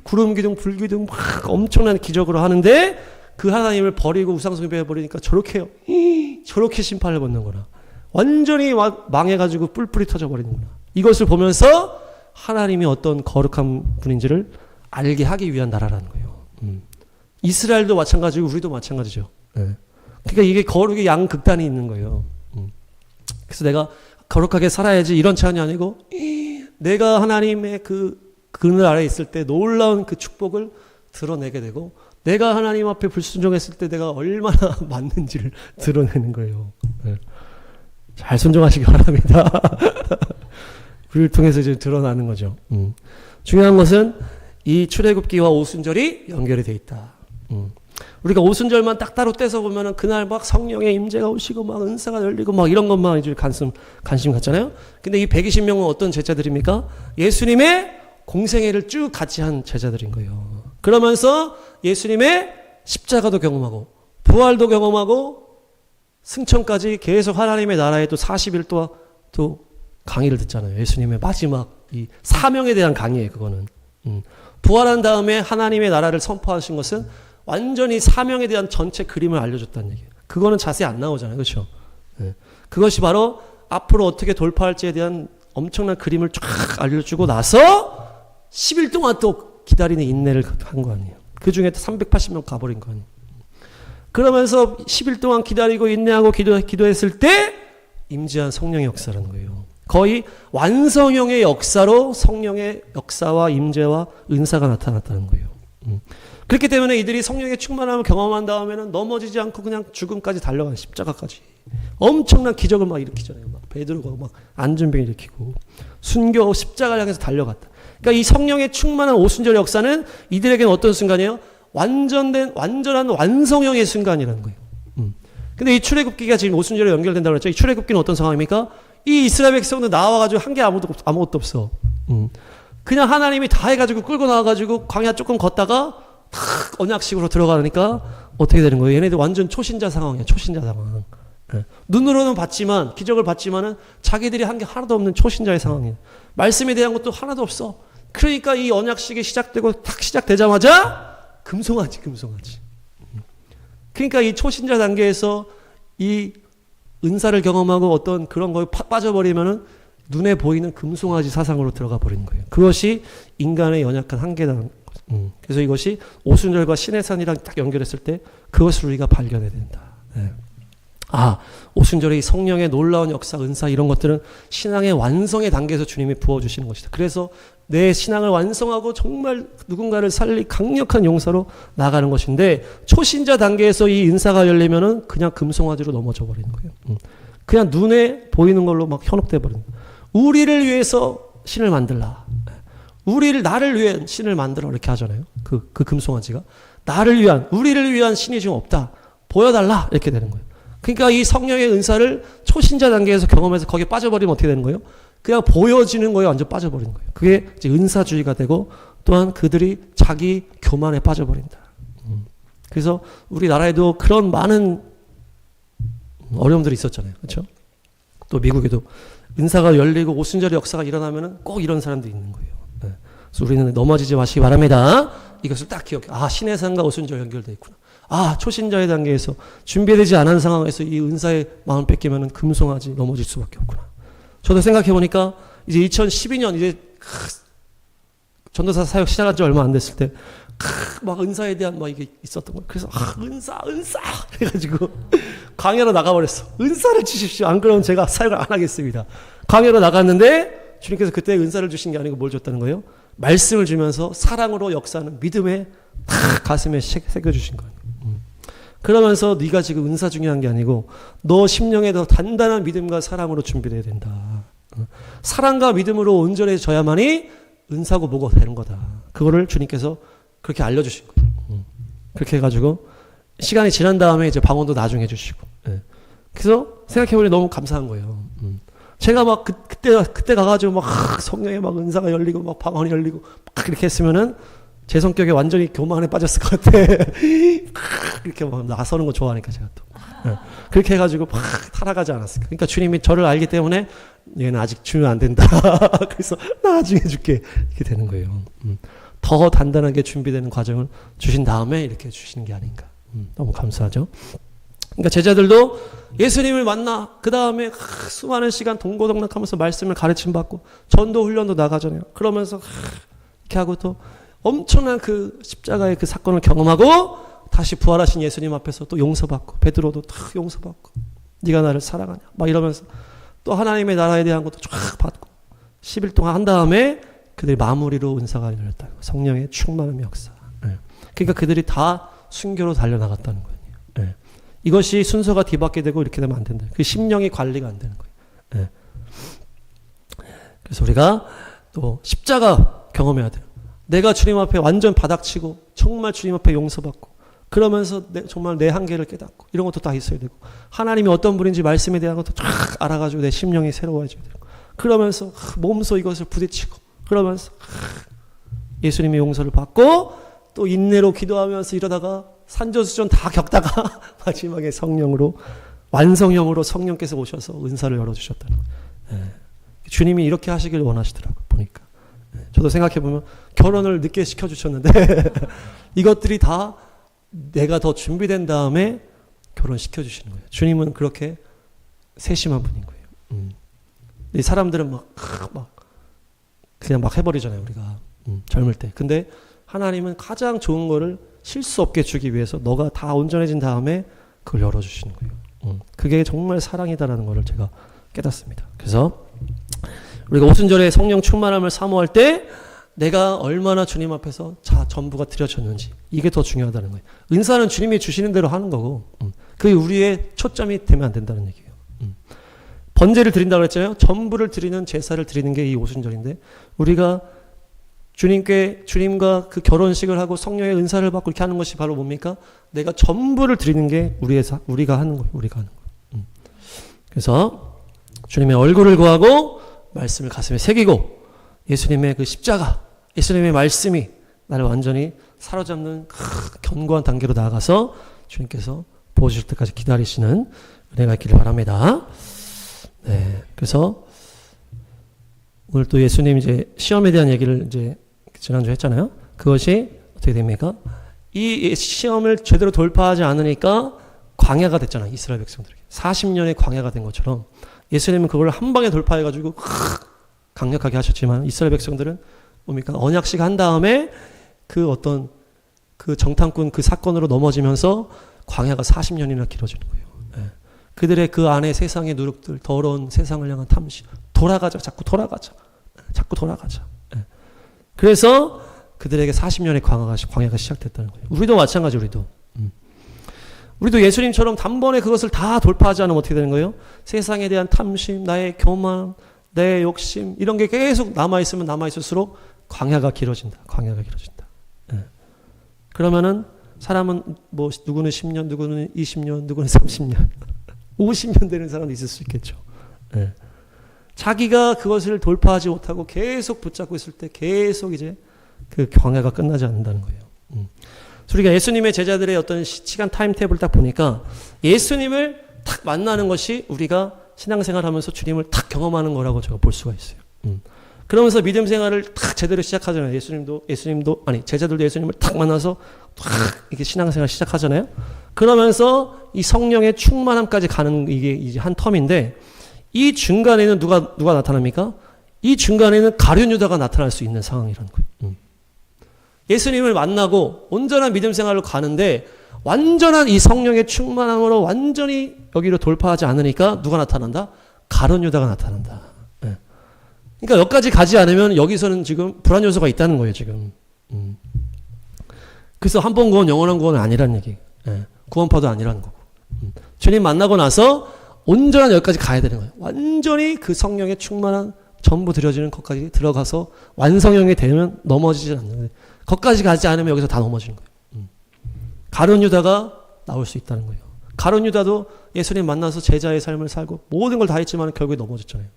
구름 기둥 불 기둥 막 엄청난 기적으로 하는데 그 하나님을 버리고 우상숭배해 버리니까 저렇게 심판을 받는구나. 완전히 망해가지고 뿔뿔이 터져버리는구나. 이것을 보면서 하나님이 어떤 거룩한 분인지를 알게 하기 위한 나라라는 거예요. 이스라엘도 마찬가지고 우리도 마찬가지죠. 네. 그러니까 이게 거룩의 양극단이 있는 거예요. 그래서 내가 거룩하게 살아야지 이런 차원이 아니고 내가 하나님의 그 그늘 아래에 있을 때 놀라운 그 축복을 드러내게 되고 내가 하나님 앞에 불순종했을 때 내가 얼마나 맞는지를 드러내는 거예요. 네. 잘 순종하시기 바랍니다. 우리를 통해서 이제 드러나는 거죠. 중요한 것은 이 출애굽기와 오순절이 연결이 돼 있다. 우리가 오순절만 딱 따로 떼서 보면은 그날 막 성령의 임재가 오시고 막 은사가 열리고 막 이런 것만 이제 관심 갖잖아요. 근데 이 120명은 어떤 제자들입니까? 예수님의 공생애를 쭉 같이 한 제자들인 거예요. 그러면서 예수님의 십자가도 경험하고 부활도 경험하고 승천까지 계속 하나님의 나라에 또 40일 동안 또 강의를 듣잖아요. 예수님의 마지막 이 사명에 대한 강의예요. 그거는 부활한 다음에 하나님의 나라를 선포하신 것은 완전히 사명에 대한 전체 그림을 알려줬다는 얘기예요. 그거는 자세히 안 나오잖아요. 그렇죠? 네. 그것이 바로 앞으로 어떻게 돌파할지에 대한 엄청난 그림을 쫙 알려주고 나서 10일 동안 또 기다리는 인내를 한 거 아니에요. 그 중에 380명 가버린 거 아니에요. 그러면서 10일 동안 기다리고 인내하고 기도했을 때 임재한 성령의 역사라는 거예요. 거의 완성형의 역사로 성령의 역사와 임재와 은사가 나타났다는 거예요. 그렇기 때문에 이들이 성령의 충만함을 경험한 다음에는 넘어지지 않고 그냥 죽음까지 달려간 십자가까지 엄청난 기적을 막 일으키잖아요. 막 베드로가 막 안전병 일으키고 순교 십자가를 향해서 달려갔다. 그러니까 이 성령의 충만한 오순절 역사는 이들에게는 어떤 순간이에요? 완전한 완성형의 순간이라는 거예요. 근데 이 출애굽기가 지금 오순절에 연결된다고 그랬죠. 이 출애굽기는 어떤 상황입니까? 이 이스라엘 백성들 나와가지고 한 게 아무것도 없어. 그냥 하나님이 다 해가지고 끌고 나와가지고 광야 조금 걷다가 탁 언약식으로 들어가니까 어떻게 되는 거예요? 얘네들 완전 초신자 상황이야. 초신자 상황. 네. 눈으로는 봤지만 기적을 봤지만은 자기들이 한 게 하나도 없는 초신자의 상황이에요. 말씀에 대한 것도 하나도 없어. 그러니까 이 언약식이 시작되고 탁 시작되자마자 금송아지. 그러니까 이 초신자 단계에서 이 은사를 경험하고 어떤 그런 거에 빠져버리면은 눈에 보이는 금송아지 사상으로 들어가 버리는 거예요. 그것이 인간의 연약한 한계다. 그래서 이것이 오순절과 신의 산이랑 딱 연결했을 때 그것을 우리가 발견해야 된다. 네. 오순절의 성령의 놀라운 역사, 은사 이런 것들은 신앙의 완성의 단계에서 주님이 부어주시는 것이다. 그래서 내 신앙을 완성하고 정말 누군가를 살릴 강력한 용사로 나가는 것인데 초신자 단계에서 이 은사가 열리면은 그냥 금송아지로 넘어져 버리는 거예요. 그냥 눈에 보이는 걸로 막 현혹돼 버리는 거예요. 우리를 위해서 신을 만들라. 나를 위해 신을 만들어 이렇게 하잖아요. 그 금송아지가 우리를 위한 신이 지금 없다. 보여달라 이렇게 되는 거예요. 그러니까 이 성령의 은사를 초신자 단계에서 경험해서 거기에 빠져버리면 어떻게 되는 거예요? 그냥 보여지는 거에 완전 빠져버리는 거예요. 그게 이제 은사주의가 되고 또한 그들이 자기 교만에 빠져버린다. 그래서 우리나라에도 그런 많은 어려움들이 있었잖아요. 그렇죠? 또 미국에도 은사가 열리고 오순절의 역사가 일어나면은 꼭 이런 사람들이 있는 거예요. 네. 그래서 우리는 넘어지지 마시기 바랍니다. 이것을 딱 기억해. 신의 산과 오순절 연결되어 있구나. 초신자의 단계에서 준비되지 않은 상황에서 이 은사의 마음 뺏기면은 금송아지 넘어질 수밖에 없구나. 저도 생각해 보니까 이제 2012년 이제 전도사 사역 시작한 지 얼마 안 됐을 때 막 은사에 대한 막 이게 있었던 거예요. 그래서 은사 해가지고 강연으로 나가버렸어. 은사를 주십시오. 안 그러면 제가 사역을 안 하겠습니다. 강연으로 나갔는데 주님께서 그때 은사를 주신 게 아니고 뭘 줬다는 거예요? 말씀을 주면서 사랑으로 역사하는 믿음에 탁 가슴에 새겨주신 거예요. 그러면서 네가 지금 은사 중요한 게 아니고 너 심령에 더 단단한 믿음과 사랑으로 준비돼야 된다. 사랑과 믿음으로 온전해져야만이 은사고 뭐고 되는 거다. 그거를 주님께서 그렇게 알려주신 거예요. 그렇게 해가지고 시간이 지난 다음에 이제 방언도 나중에 해주시고. 그래서 생각해보니 너무 감사한 거예요. 제가 막 그때 가가지고 막 성령에 막 은사가 열리고 막 방언이 열리고 막 이렇게 했으면은 제 성격에 완전히 교만에 빠졌을 것 같아. 이렇게 막 나서는 거 좋아하니까 제가 또. 그렇게 해가지고 막 타락하지 않았을까. 그러니까 주님이 저를 알기 때문에 얘는 아직 주면 안 된다. 그래서 나중에 줄게. 이렇게 되는 거예요. 더 단단하게 준비되는 과정을 주신 다음에 이렇게 주시는 게 아닌가. 너무 감사하죠. 그러니까 제자들도 예수님을 만나 그 다음에 수많은 시간 동고동락하면서 말씀을 가르침 받고 전도 훈련도 나가잖아요. 그러면서 이렇게 하고 또 엄청난 그 십자가의 그 사건을 경험하고 다시 부활하신 예수님 앞에서 또 용서받고, 베드로도 탁 용서받고, 네가 나를 사랑하냐 막 이러면서 또 하나님의 나라에 대한 것도 쫙 받고 10일 동안 한 다음에 그들이 마무리로 은사가 열렸다. 성령의 충만함의 역사. 그러니까 그들이 다 순교로 달려나갔다는 거예요. 이것이 순서가 뒤바뀌게 되고 이렇게 되면 안 된다. 그 심령이 관리가 안 되는 거예요. 그래서 우리가 또 십자가 경험해야 돼요. 내가 주님 앞에 완전 바닥치고 정말 주님 앞에 용서받고 그러면서 정말 내 한계를 깨닫고 이런 것도 다 있어야 되고 하나님이 어떤 분인지 말씀에 대한 것도 쫙 알아가지고 내 심령이 새로워져야 되고 그러면서 몸소 이것을 부딪히고 그러면서 예수님의 용서를 받고 또 인내로 기도하면서 이러다가 산전수전 다 겪다가 마지막에 성령으로 완성형으로 성령께서 오셔서 은사를 열어주셨다는 거예요. 주님이 이렇게 하시길 원하시더라고요. 보니까. 저도 생각해보면 결혼을 늦게 시켜주셨는데 이것들이 다 내가 더 준비된 다음에 결혼시켜주시는 거예요. 주님은 그렇게 세심한 분인 거예요. 이 사람들은 그냥 막 해버리잖아요. 우리가 젊을 때. 근데 하나님은 가장 좋은 거를 실수 없게 주기 위해서 너가 다 온전해진 다음에 그걸 열어주시는 거예요. 그게 정말 사랑이다라는 거를 제가 깨닫습니다. 그래서 우리가 오순절에 성령 충만함을 사모할 때 내가 얼마나 주님 앞에서 전부가 드려졌는지 이게 더 중요하다는 거예요. 은사는 주님이 주시는 대로 하는 거고 그게 우리의 초점이 되면 안 된다는 얘기예요. 번제를 드린다고 했잖아요. 전부를 드리는 제사를 드리는 게 이 오순절인데 우리가 주님과 그 결혼식을 하고 성령의 은사를 받고 이렇게 하는 것이 바로 뭡니까? 내가 전부를 드리는 게 우리가 하는 거예요. 그래서 주님의 얼굴을 구하고 말씀을 가슴에 새기고 예수님의 그 십자가, 예수님의 말씀이 나를 완전히 사로잡는 견고한 단계로 나아가서 주님께서 보여주실 때까지 기다리시는 은혜가 있기를 바랍니다. 네, 그래서 오늘 또 예수님 이제 시험에 대한 얘기를 이제 지난주에 했잖아요. 그것이 어떻게 됩니까? 이 시험을 제대로 돌파하지 않으니까 광야가 됐잖아요. 이스라엘 백성들에게. 40년의 광야가 된 것처럼 예수님은 그걸 한 방에 돌파해가지고 강력하게 하셨지만 이스라엘 백성들은 뭡니까? 언약식 한 다음에 그 어떤 그 정탐꾼 그 사건으로 넘어지면서 광야가 40년이나 길어지는 거예요. 그들의 그 안에 세상의 누룩들, 더러운 세상을 향한 탐심, 자꾸 돌아가자. 그래서 그들에게 40년의 광야가 시작됐다는 거예요. 우리도 마찬가지, 우리도 예수님처럼 단번에 그것을 다 돌파하지 않으면 어떻게 되는 거예요? 세상에 대한 탐심, 나의 교만, 내 욕심, 이런 게 계속 남아있으면 남아있을수록 광야가 길어진다. 그러면은 사람은 누구는 10년, 누구는 20년, 누구는 30년, 50년 되는 사람도 있을 수 있겠죠. 자기가 그것을 돌파하지 못하고 계속 붙잡고 있을 때 계속 이제 그 광야가 끝나지 않는다는 거예요. 우리가 예수님의 제자들의 어떤 시간 타임테이블을 딱 보니까 예수님을 탁 만나는 것이 우리가 신앙생활 하면서 주님을 탁 경험하는 거라고 제가 볼 수가 있어요. 그러면서 믿음 생활을 탁 제대로 시작하잖아요. 제자들도 예수님을 탁 만나서 탁 이렇게 신앙생활 시작하잖아요. 그러면서 이 성령의 충만함까지 가는 이게 이제 한 텀인데 이 중간에는 누가 나타납니까? 이 중간에는 가룟 유다가 나타날 수 있는 상황이라는 거예요. 예수님을 만나고 온전한 믿음 생활로 가는데 완전한 이 성령의 충만함으로 완전히 여기로 돌파하지 않으니까 누가 나타난다? 가룟 유다가 나타난다. 그러니까 여기까지 가지 않으면 여기서는 지금 불안 요소가 있다는 거예요, 지금. 그래서 한 번 구원, 영원한 구원은 아니라는 얘기. 구원파도 아니라는 거고. 주님 만나고 나서 온전한 여기까지 가야 되는 거예요. 완전히 그 성령의 충만한 전부 드려지는 것까지 들어가서 완성형이 되면 넘어지지 않는 거예요. 거기까지 가지 않으면 여기서 다 넘어지는 거예요. 가룟 유다가 나올 수 있다는 거예요. 가룟 유다도 예수님 만나서 제자의 삶을 살고 모든 걸 다 했지만 결국에 넘어졌잖아요.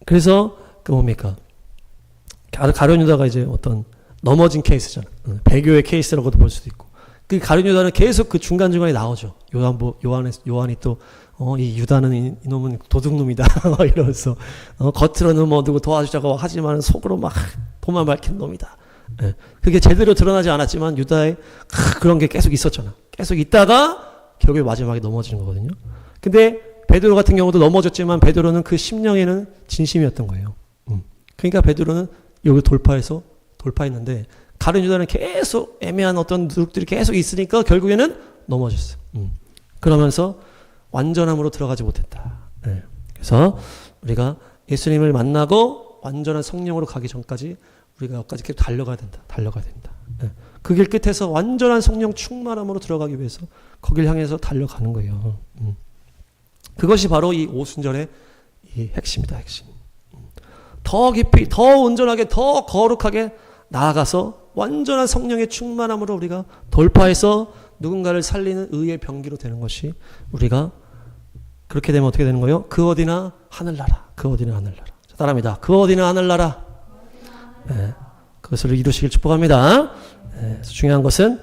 그래서 뭡니까? 가룟 유다가 이제 어떤 넘어진 케이스잖아. 배교의 케이스라고도 볼 수도 있고. 그 가룟 유다는 계속 그 중간중간에 나오죠. 요한이 또 이 유다는 이놈은 도둑놈이다 이러면서 겉으로는 누구 도와주자고 하지만 속으로 막 돈만 밝힌 놈이다. 그게 제대로 드러나지 않았지만 유다의 그런 게 계속 있었잖아. 계속 있다가 결국에 마지막에 넘어지는 거거든요. 근데 베드로 같은 경우도 넘어졌지만 베드로는 그 심령에는 진심이었던 거예요. 그러니까 베드로는 여기 돌파했는데 가룟 유다는 계속 애매한 어떤 누룩들이 계속 있으니까 결국에는 넘어졌어요. 그러면서 완전함으로 들어가지 못했다. 네. 그래서 우리가 예수님을 만나고 완전한 성령으로 가기 전까지 우리가 여기까지 계속 달려가야 된다. 네. 그 길 끝에서 완전한 성령 충만함으로 들어가기 위해서 거길 향해서 달려가는 거예요. 그것이 바로 이 오순절의 이 핵심이다. 핵심. 더 깊이, 더 온전하게, 더 거룩하게 나아가서 완전한 성령의 충만함으로 우리가 돌파해서 누군가를 살리는 의의 병기로 되는 것이 우리가 그렇게 되면 어떻게 되는 거예요? 그 어디나 하늘나라. 그 어디나 하늘나라. 자, 따라합니다. 그 어디나 하늘나라. 네. 그것을 이루시길 축복합니다. 네. 그래서 중요한 것은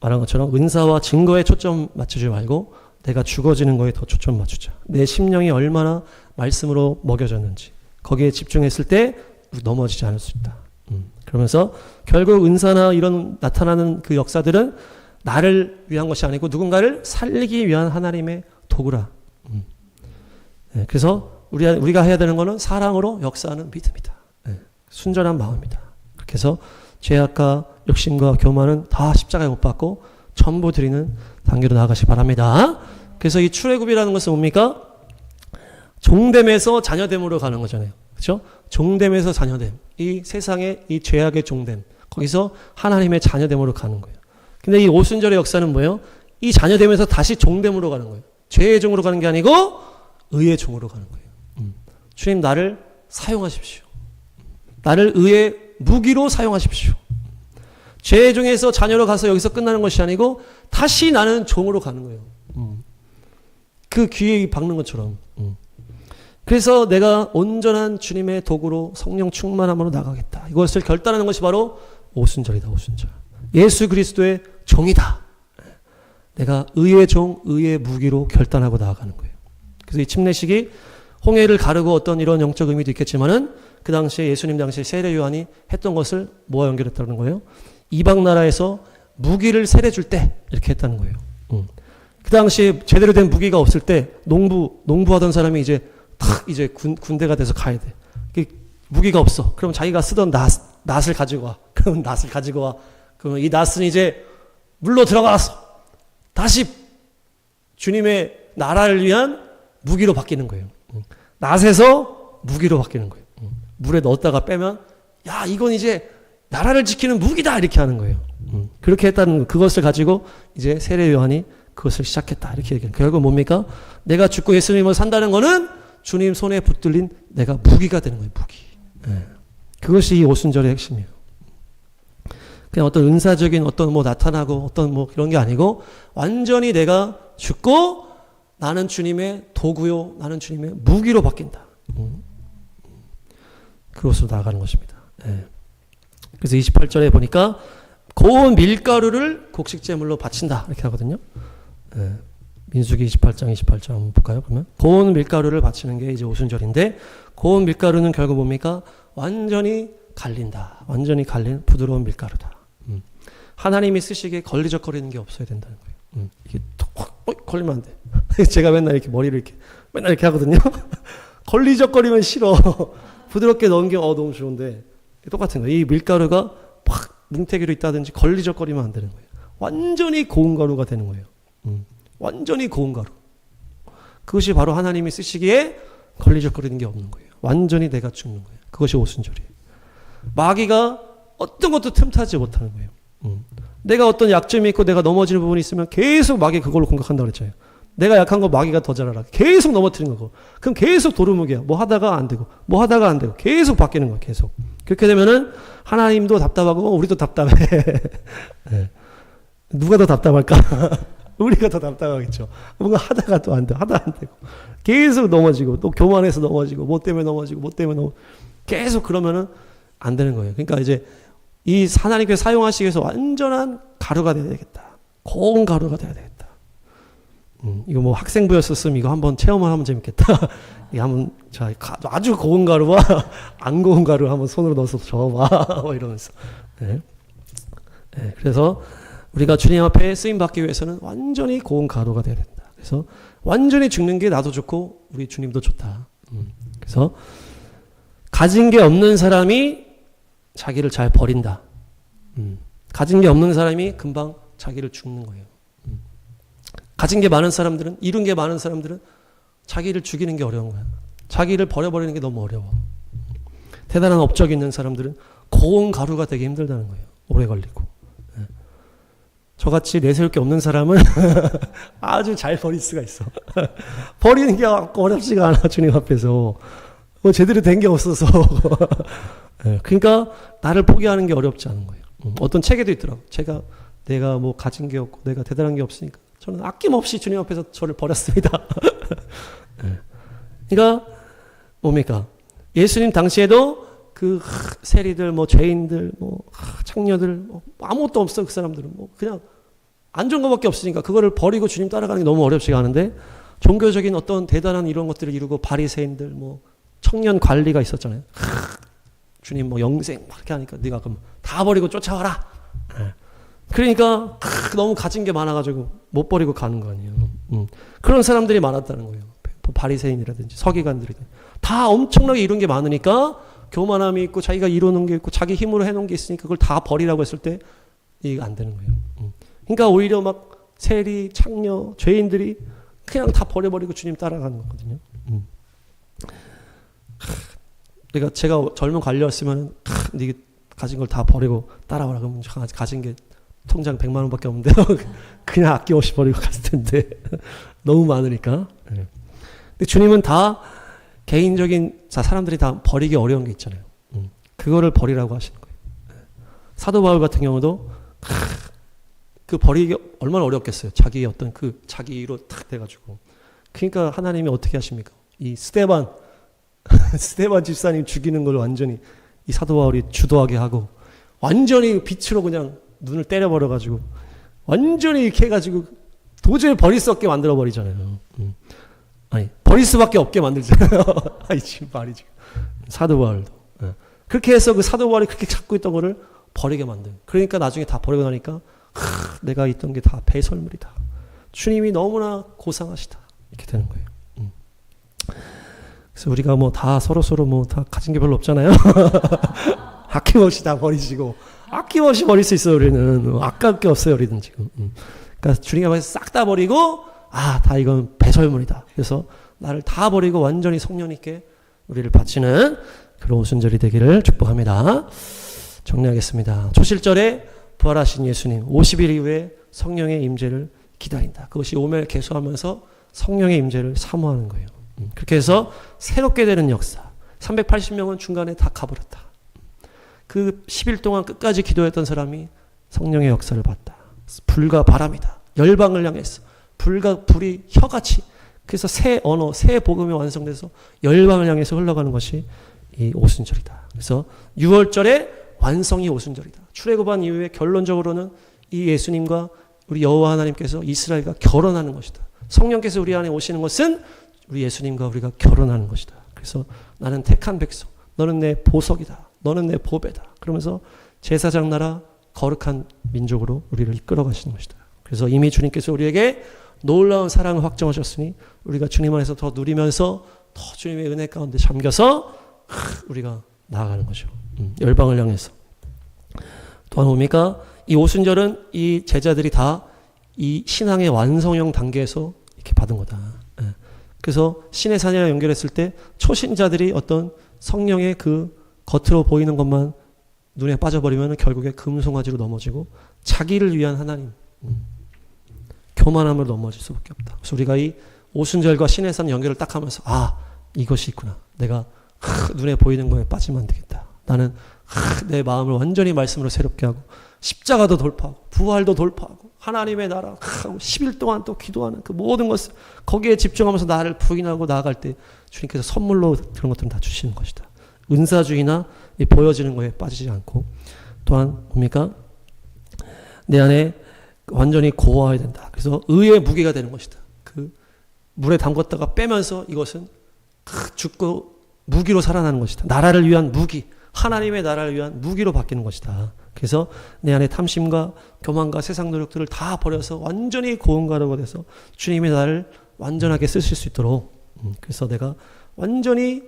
말한 것처럼 은사와 증거에 초점 맞추지 말고 내가 죽어지는 거에 더 초점 맞추자. 내 심령이 얼마나 말씀으로 먹여졌는지 거기에 집중했을 때 넘어지지 않을 수 있다. 그러면서 결국 은사나 이런 나타나는 그 역사들은 나를 위한 것이 아니고 누군가를 살리기 위한 하나님의 도구라. 네, 그래서 우리가 해야 되는 것은 사랑으로 역사하는 믿음이다. 네, 순전한 마음이다. 그렇게 해서 죄악과 욕심과 교만은 다 십자가에 못 박고 전부 드리는 단계로 나아가시기 바랍니다. 그래서 이 출애굽이라는 것은 뭡니까? 종됨에서 자녀됨으로 가는 거잖아요. 그렇죠? 종됨에서 자녀됨. 이 세상의 이 죄악의 종됨. 거기서 하나님의 자녀됨으로 가는 거예요. 근데 이 오순절의 역사는 뭐예요? 이 자녀됨에서 다시 종됨으로 가는 거예요. 죄의 종으로 가는 게 아니고 의의 종으로 가는 거예요. 주님 나를 사용하십시오. 나를 의의 무기로 사용하십시오. 죄의 종에서 자녀로 가서 여기서 끝나는 것이 아니고 다시 나는 종으로 가는 거예요. 그 귀에 박는 것처럼. 그래서 내가 온전한 주님의 도구로 성령 충만함으로 나가겠다. 이것을 결단하는 것이 바로 오순절이다. 오순절. 예수 그리스도의 종이다. 내가 의의 종, 의의 무기로 결단하고 나아가는 거예요. 그래서 이 침례식이 홍해를 가르고 어떤 이런 영적 의미도 있겠지만은 그 당시에 예수님 당시에 세례 요한이 했던 것을 뭐와 연결했다는 거예요? 이방 나라에서 무기를 세례 줄 때 이렇게 했다는 거예요. 그 당시에 제대로 된 무기가 없을 때 농부하던 사람이 이제 군대가 돼서 가야 돼. 무기가 없어. 그럼 자기가 쓰던 낫을 가지고 와. 그럼 낫을 가지고 와. 그러면 이 낫은 이제 물로 들어가서 다시 주님의 나라를 위한 무기로 바뀌는 거예요. 낫에서 무기로 바뀌는 거예요. 물에 넣었다가 빼면 야 이건 이제 나라를 지키는 무기다 이렇게 하는 거예요. 그렇게 했다는 그것을 가지고 이제 세례 요한이 그것을 시작했다 이렇게 얘기해요. 결국 뭡니까? 내가 죽고 예수님을 산다는 거는 주님 손에 붙들린 내가 무기가 되는 거예요. 무기. 네. 그것이 이 오순절의 핵심이에요. 그냥 어떤 은사적인 어떤 뭐 나타나고 어떤 뭐 그런 게 아니고 완전히 내가 죽고 나는 주님의 도구요, 나는 주님의 무기로 바뀐다. 그것으로 나아가는 것입니다. 네. 그래서 28절에 보니까 고운 밀가루를 곡식제물로 바친다 이렇게 하거든요. 네. 민수기 28장 28절 한번 볼까요? 그러면 고운 밀가루를 바치는 게 이제 오순절인데 고운 밀가루는 결국 뭡니까? 완전히 갈린다. 완전히 갈린 부드러운 밀가루다. 하나님이 쓰시기에 걸리적거리는 게 없어야 된다는 거예요. 이게 톡 걸리면 안 돼. 제가 맨날 이렇게 머리를 이렇게 맨날 이렇게 하거든요. 걸리적거리면 싫어. 부드럽게 넣은 게 너무 좋은데 똑같은 거예요. 이 밀가루가 팍 뭉태기로 있다든지 걸리적거리면 안 되는 거예요. 완전히 고운 가루가 되는 거예요. 완전히 고운 가루. 그것이 바로 하나님이 쓰시기에 걸리적거리는 게 없는 거예요. 완전히 내가 죽는 거예요. 그것이 오순절이에요. 마귀가 어떤 것도 틈타지 못하는 거예요. 내가 어떤 약점이 있고 내가 넘어지는 부분이 있으면 계속 마귀 그걸로 공격한다고 그랬잖아요. 내가 약한 거 마귀가 더 잘 알아. 계속 넘어뜨리는 거고. 그럼 계속 도루묵이야. 뭐 하다가 안 되고 뭐 하다가 안 되고 계속 바뀌는 거야. 계속. 그렇게 되면은 하나님도 답답하고 우리도 답답해. 네. 누가 더 답답할까? 우리가 더 답답하겠죠. 뭔가 하다가 또 안 돼. 하다 안 되고. 계속 넘어지고 또 교만해서 넘어지고 뭐 때문에 넘어지고 뭐 때문에 계속 그러면은 안 되는 거예요. 그러니까 이제 이 하나님께서 사용하시기 위해서 완전한 가루가 돼야 되겠다. 고운 가루가 돼야 되겠다. 이거 뭐 학생부였었으면 이거 한번 체험을 하면 재밌겠다. 이 한번 자 아주 고운 가루와 안 고운 가루 한번 손으로 넣어서 저어봐. 뭐 이러면서. 네. 네. 그래서 우리가 주님 앞에 쓰임 받기 위해서는 완전히 고운 가루가 돼야 된다. 그래서 완전히 죽는 게 나도 좋고 우리 주님도 좋다. 그래서 가진 게 없는 사람이 자기를 잘 버린다. 가진 게 없는 사람이 금방 자기를 죽는 거예요. 가진 게 많은 사람들은, 이룬 게 많은 사람들은 자기를 죽이는 게 어려운 거야. 자기를 버려버리는 게 너무 어려워. 대단한 업적이 있는 사람들은 고운 가루가 되게 힘들다는 거예요. 오래 걸리고. 저같이 내세울 게 없는 사람은 아주 잘 버릴 수가 있어. 버리는 게 어렵지가 않아, 주님 앞에서. 뭐 제대로 된 게 없어서. 그러니까 나를 포기하는 게 어렵지 않은 거예요. 어떤 책에도 있더라고. 내가 뭐 가진 게 없고 내가 대단한 게 없으니까 저는 아낌없이 주님 앞에서 저를 버렸습니다. 그러니까 뭡니까? 예수님 당시에도 그 세리들, 뭐 죄인들, 뭐 창녀들, 뭐 아무것도 없어. 그 사람들은 뭐 그냥 안 좋은 것밖에 없으니까 그거를 버리고 주님 따라가는 게 너무 어렵지가 않은데, 종교적인 어떤 대단한 이런 것들을 이루고 바리새인들, 뭐 청년 관리가 있었잖아요. 주님 뭐 영생 막 이렇게 하니까 네가 그럼 다 버리고 쫓아와라. 그러니까 너무 가진 게 많아가지고 못 버리고 가는 거 아니에요. 그런 사람들이 많았다는 거예요. 바리새인이라든지 서기관들이든 다 엄청나게 이룬 게 많으니까 교만함이 있고 자기가 이루는 게 있고 자기 힘으로 해놓은 게 있으니까 그걸 다 버리라고 했을 때 이게 안 되는 거예요. 그러니까 오히려 막 세리, 창녀, 죄인들이 그냥 다 버려버리고 주님 따라가는 거거든요. 그러니까 제가 젊은 관리였으면 네 가진 걸 다 버리고 따라오라 그러면 가진 게 통장 100만 원밖에 없는데 그냥 아낌없이 버리고 갔을 텐데 너무 많으니까. 근데 주님은 다 개인적인 사람들이 다 버리기 어려운 게 있잖아요. 그거를 버리라고 하시는 거예요. 사도 바울 같은 경우도 그 버리기 얼마나 어렵겠어요. 자기 어떤 그 자기 의로 탁 돼가지고. 그러니까 하나님이 어떻게 하십니까? 이 스데반 집사님 죽이는 걸 완전히 이 사도 바울이 주도하게 하고 완전히 빛으로 그냥 눈을 때려버려가지고 완전히 이렇게 해가지고 도저히 버릴 수 없게 만들어버리잖아요. 아니 버릴 수밖에 없게 만들잖아요. 아이 지금 말이지. 사도 바울도 그렇게 해서 그 사도 바울이 그렇게 찾고 있던 거를 버리게 만든. 그러니까 나중에 다 버리고 나니까 내가 있던 게 다 배설물이다. 주님이 너무나 고상하시다. 이렇게 되는 거예요. 그래서 우리가 뭐 다 서로 뭐 다 가진 게 별로 없잖아요. 아낌없이 다 버리시고 아낌없이 버릴 수 있어요. 우리는 아까울 게 없어요. 우리는 지금. 그러니까 주님 앞에서 싹 다 버리고 다 이건 배설물이다. 그래서 나를 다 버리고 완전히 성령님께 우리를 바치는 그런 오순절이 되기를 축복합니다. 정리하겠습니다. 초실절에 부활하신 예수님 50일 이후에 성령의 임재를 기다린다. 그것이 오멜 개수하면서 성령의 임재를 사모하는 거예요. 그렇게 해서 새롭게 되는 역사. 380명은 중간에 다 가버렸다. 그 10일 동안 끝까지 기도했던 사람이 성령의 역사를 봤다. 불과 바람이다. 열방을 향해서 불이 혀같이. 그래서 새 언어, 새 복음이 완성돼서 열방을 향해서 흘러가는 것이 이 오순절이다. 그래서 6월절에 완성이 오순절이다. 출애굽한 이후에 결론적으로는 이 예수님과 우리 여호와 하나님께서 이스라엘과 결혼하는 것이다. 성령께서 우리 안에 오시는 것은 우리 예수님과 우리가 결혼하는 것이다. 그래서 나는 택한 백성, 너는 내 보석이다. 너는 내 보배다. 그러면서 제사장 나라 거룩한 민족으로 우리를 이끌어 가시는 것이다. 그래서 이미 주님께서 우리에게 놀라운 사랑을 확정하셨으니 우리가 주님 안에서 더 누리면서 더 주님의 은혜 가운데 잠겨서 우리가 나아가는 거죠. 열방을 향해서. 또한 뭡니까? 이 오순절은 이 제자들이 다 이 신앙의 완성형 단계에서 이렇게 받은 거다. 그래서 신의 산이랑 연결했을 때 초신자들이 어떤 성령의 그 겉으로 보이는 것만 눈에 빠져버리면 결국에 금송아지로 넘어지고 자기를 위한 하나님, 교만함으로 넘어질 수밖에 없다. 그래서 우리가 이 오순절과 신의 산 연결을 딱 하면서 이것이 있구나. 내가 눈에 보이는 거에 빠지면 안 되겠다. 나는 내 마음을 완전히 말씀으로 새롭게 하고 십자가도 돌파하고 부활도 돌파하고 하나님의 나라 하고 10일 동안 또 기도하는 그 모든 것을 거기에 집중하면서 나를 부인하고 나아갈 때 주님께서 선물로 그런 것들은 다 주시는 것이다. 은사주의나 보여지는 거에 빠지지 않고 또한 뭡니까? 내 안에 완전히 고아해야 된다. 그래서 의의 무게가 되는 것이다. 그 물에 담궜다가 빼면서 이것은 죽고 무기로 살아나는 것이다. 나라를 위한 무기, 하나님의 나라를 위한 무기로 바뀌는 것이다. 그래서 내 안에 탐심과 교만과 세상 노력들을 다 버려서 완전히 고운 가루가 돼서 주님이 나를 완전하게 쓰실 수 있도록 그래서 내가 완전히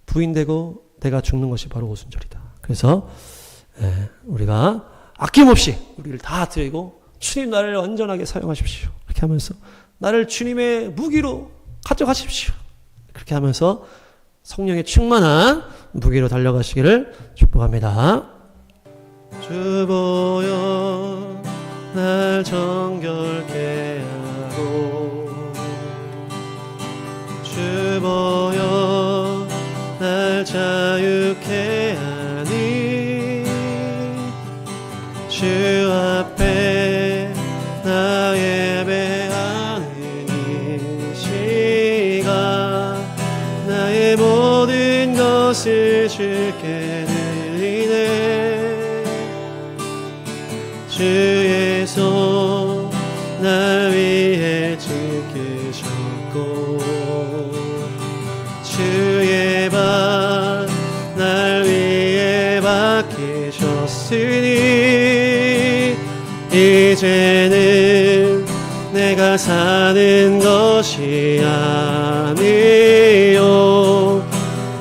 부인되고 내가 죽는 것이 바로 오순절이다. 그래서 우리가 아낌없이 우리를 다 드리고 주님 나를 완전하게 사용하십시오. 그렇게 하면서 나를 주님의 무기로 가져가십시오. 그렇게 하면서 성령의 충만한 무기로 달려가시기를 축복합니다. 주 보여 날 정결케 하고 주 보여 날 자유케 하니 주 앞에 나 예배하는 이 시간 나의 모든 것을 주께 드리네 주의 손 날 위해 지키셨고 주의 발 날 위해 박히셨으니 이제는 내가 사는 것이 아니요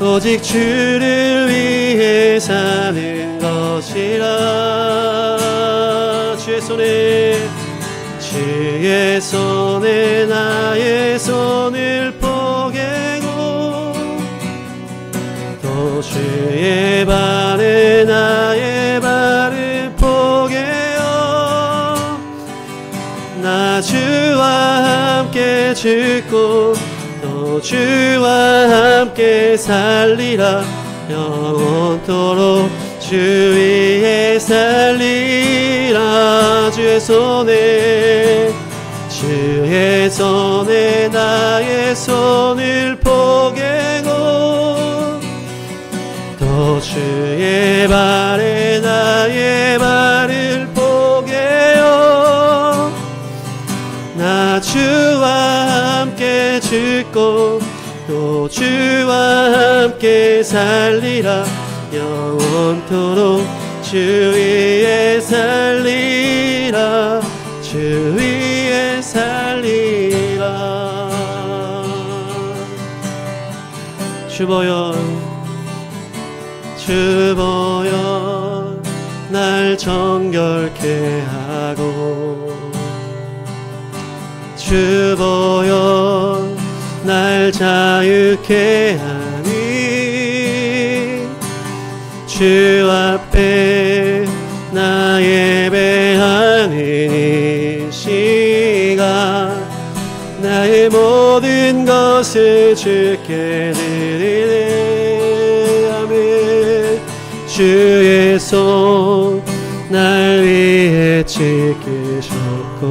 오직 주를 위해 사는 것이라 주의 손에 나의 손을 포개고 또 주의 발에 나의 발을 포개어 나 주와 함께 죽고 또 주와 함께 살리라 영원토록 주 위에 살리라 주의 손에 나의 손을 포개고 또 주의 발에 나의 발을 포개어 나 주와 함께 죽고 또 주와 함께 살리라 영원토록 주 위에 살리라 주 위에 살리라 주 보여 날 정결케 하고 주 보여 날 자유케 하니 주 앞에 나 예배하는 이 시간 나의 모든 것을 주께 드리네 아멘 주의 손 날 위해 지키셨고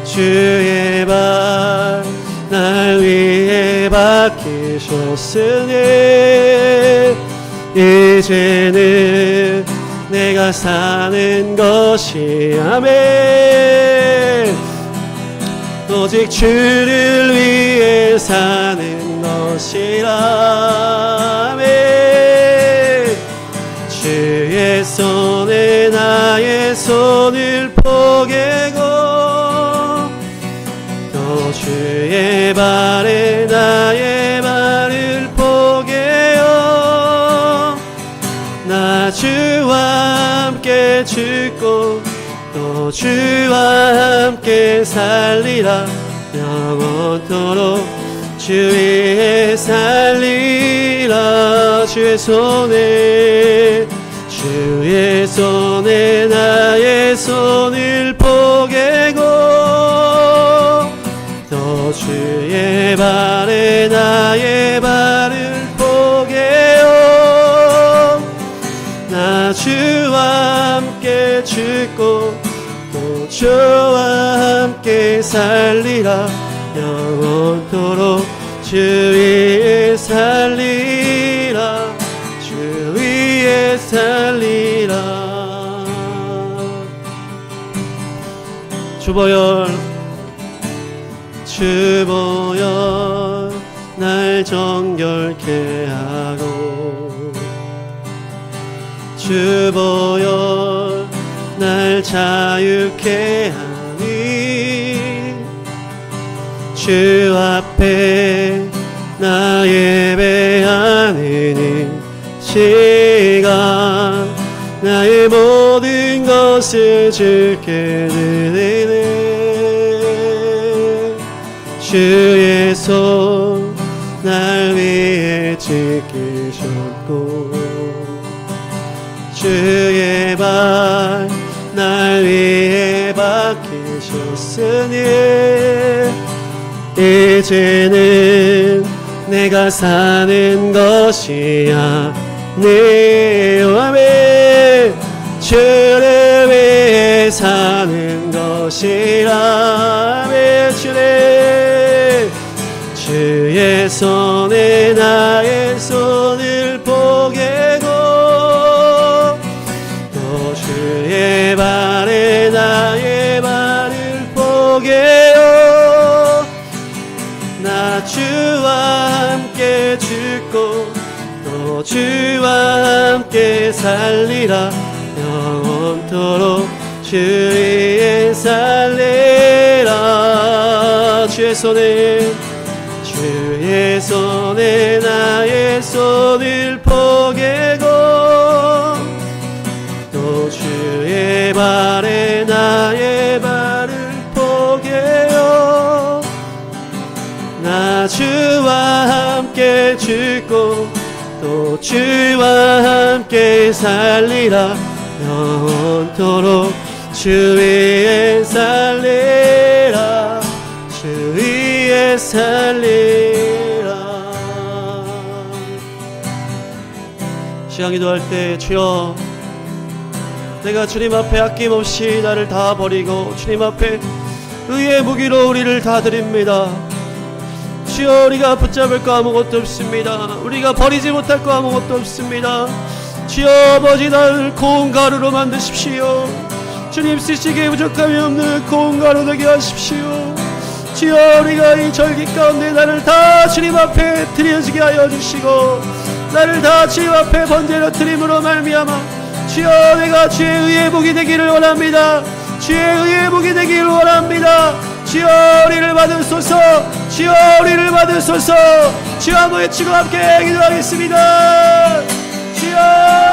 주의 발 날 위해 박히셨으니 이제는 내가 사는 것이 아멘 오직 주를 위해 사는 것이라 아멘 주의 손에 나의 손을 포개고 또 주의 발에 나의 발을 포개어 나 주와 함께 죽고 또 주와 함께 살리라 영원토록 주 위에 살리라 주의 손에 나의 손을 포개고 또 주의 발에 나의 발을 포개어 나 주와 함께 죽고 또 주와 함께 살리라 영원토록 주 위에 살리라 주 위에 살리라 주보여 날 정결케 하고 주보여 날 자유케 하니 주 앞에 나 예배하는 이 시간 나의 것을 주께 드리네. 주의 손 날 위해 지키셨고 주의 발 날 위해 박히셨으니 이제는 내가 사는 것이 아니요. 아멘. 주를 위해 사는 것이라. 아멘. 주의 손에 나의 손을 포개고 또 주의 발에 나의 발을 포개요. 나 주와 함께 죽고 또 주와 함께 살리라. 영원토록 주 위에 살리라. 주의 손에 나의 손을 포개고 또 주의 발에 나의 발을 포개요. 나 주와 함께 죽고 또 주와 함께 살리라. 영원토록 주 위에 살리라. 주 위에 살리라. 시간 기도할 때 주여 내가 주님 앞에 아낌없이 나를 다 버리고 주님 앞에 의의 무기로 우리를 다 드립니다. 주여 우리가 붙잡을 거 아무것도 없습니다. 우리가 버리지 못할 거 아무것도 없습니다. 주여 아버지 나를 고운 가루로 만드십시오. 주님 쓰시기에 부족함이 없는 고운 가루 되게 하십시오. 주여 우리가 이 절기 가운데 나를 다 주님 앞에 드려지게 하여 주시고 나를 다 주님 앞에 번제로 드림으로 말미암아 주여 내가 주의 의의 복이 되기를 원합니다. 주의 의의 복이 되기를 원합니다. 주여 우리를 받으소서. 주여 우리를 받으소서. 주여 한번 외치고 함께 기도하겠습니다. 주여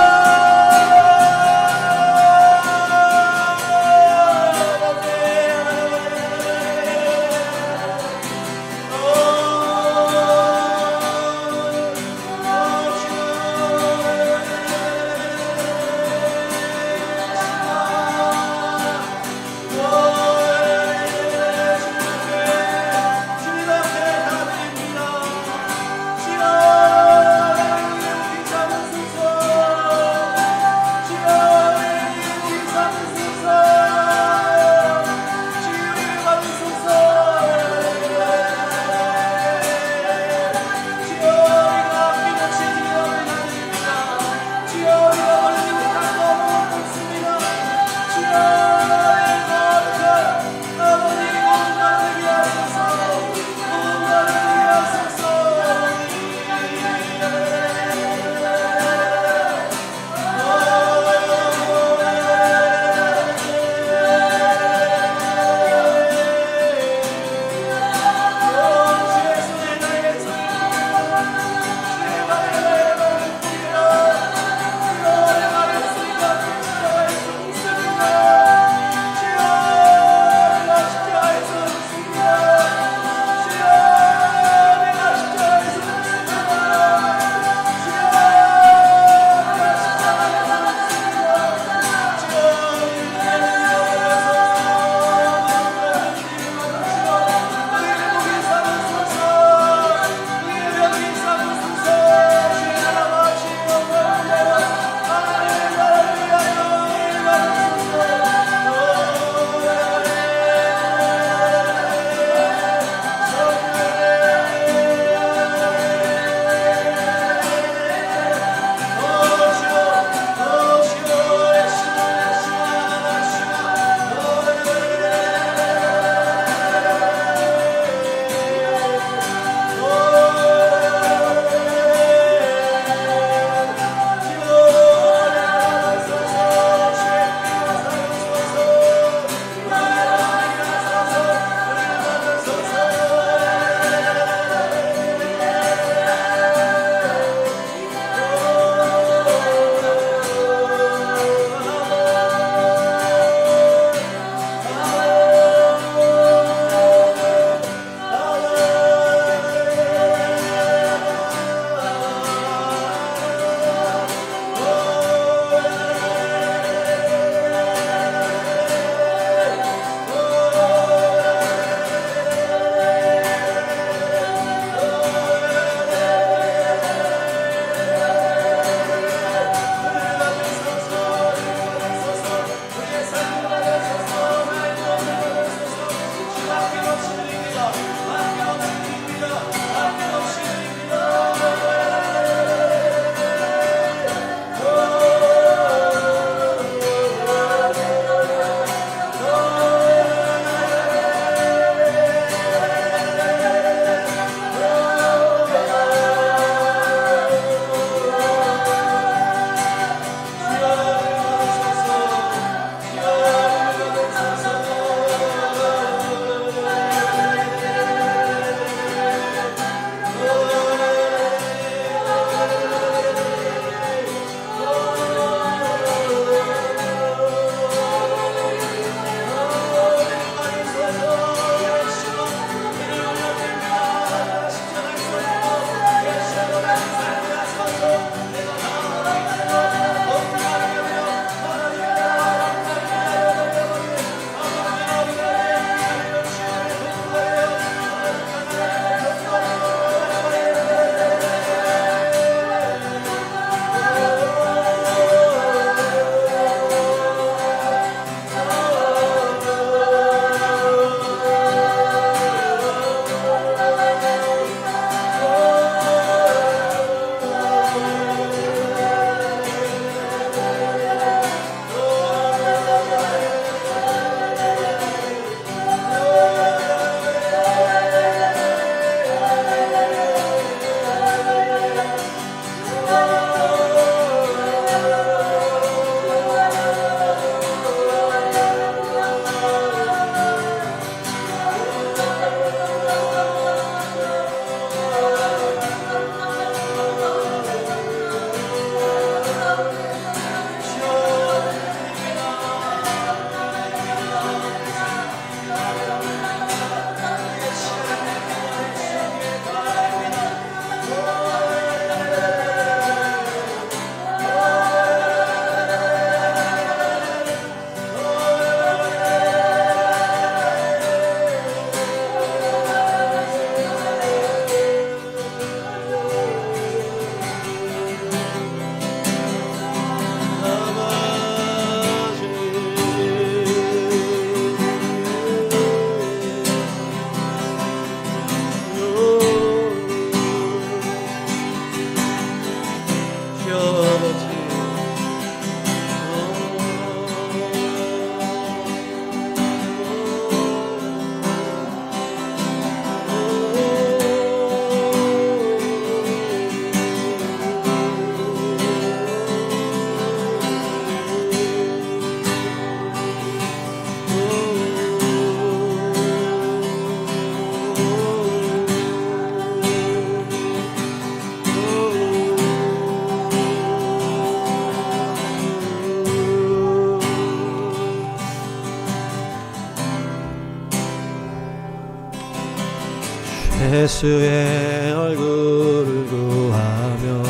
예수의 얼굴을 구하며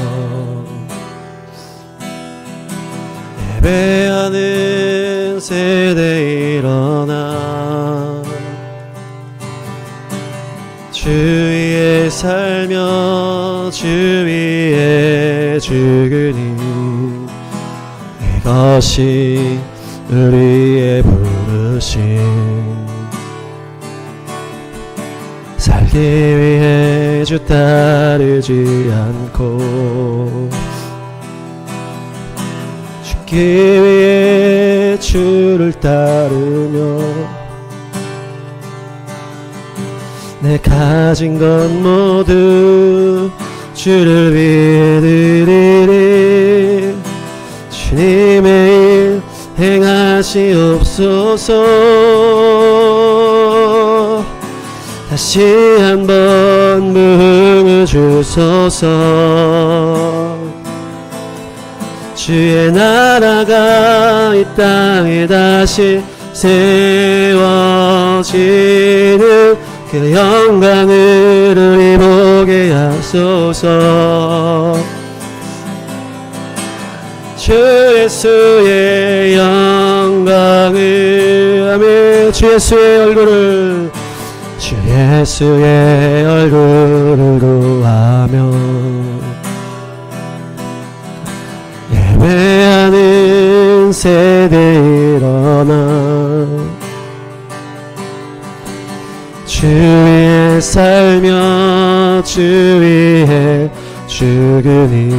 예배하는 세대 일어나 주 위에 살며 주 위에 죽으니 이것이 우리의 부르심 살기 위해 주 따르지 않고 죽기 위해 주를 따르며 내 가진 것 모두 주를 위해 드리리 주님의 일 행하시옵소서 다시 한번 부흥을 주소서 주의 나라가 이 땅에 다시 세워지는 그 영광을 우리 보게 하소서 주 예수의 영광을 아멘 주 예수의 얼굴을 주 예수의 얼굴을 구하며 예배하는 세대 일어나 주 위에 살며 주 위에 죽으니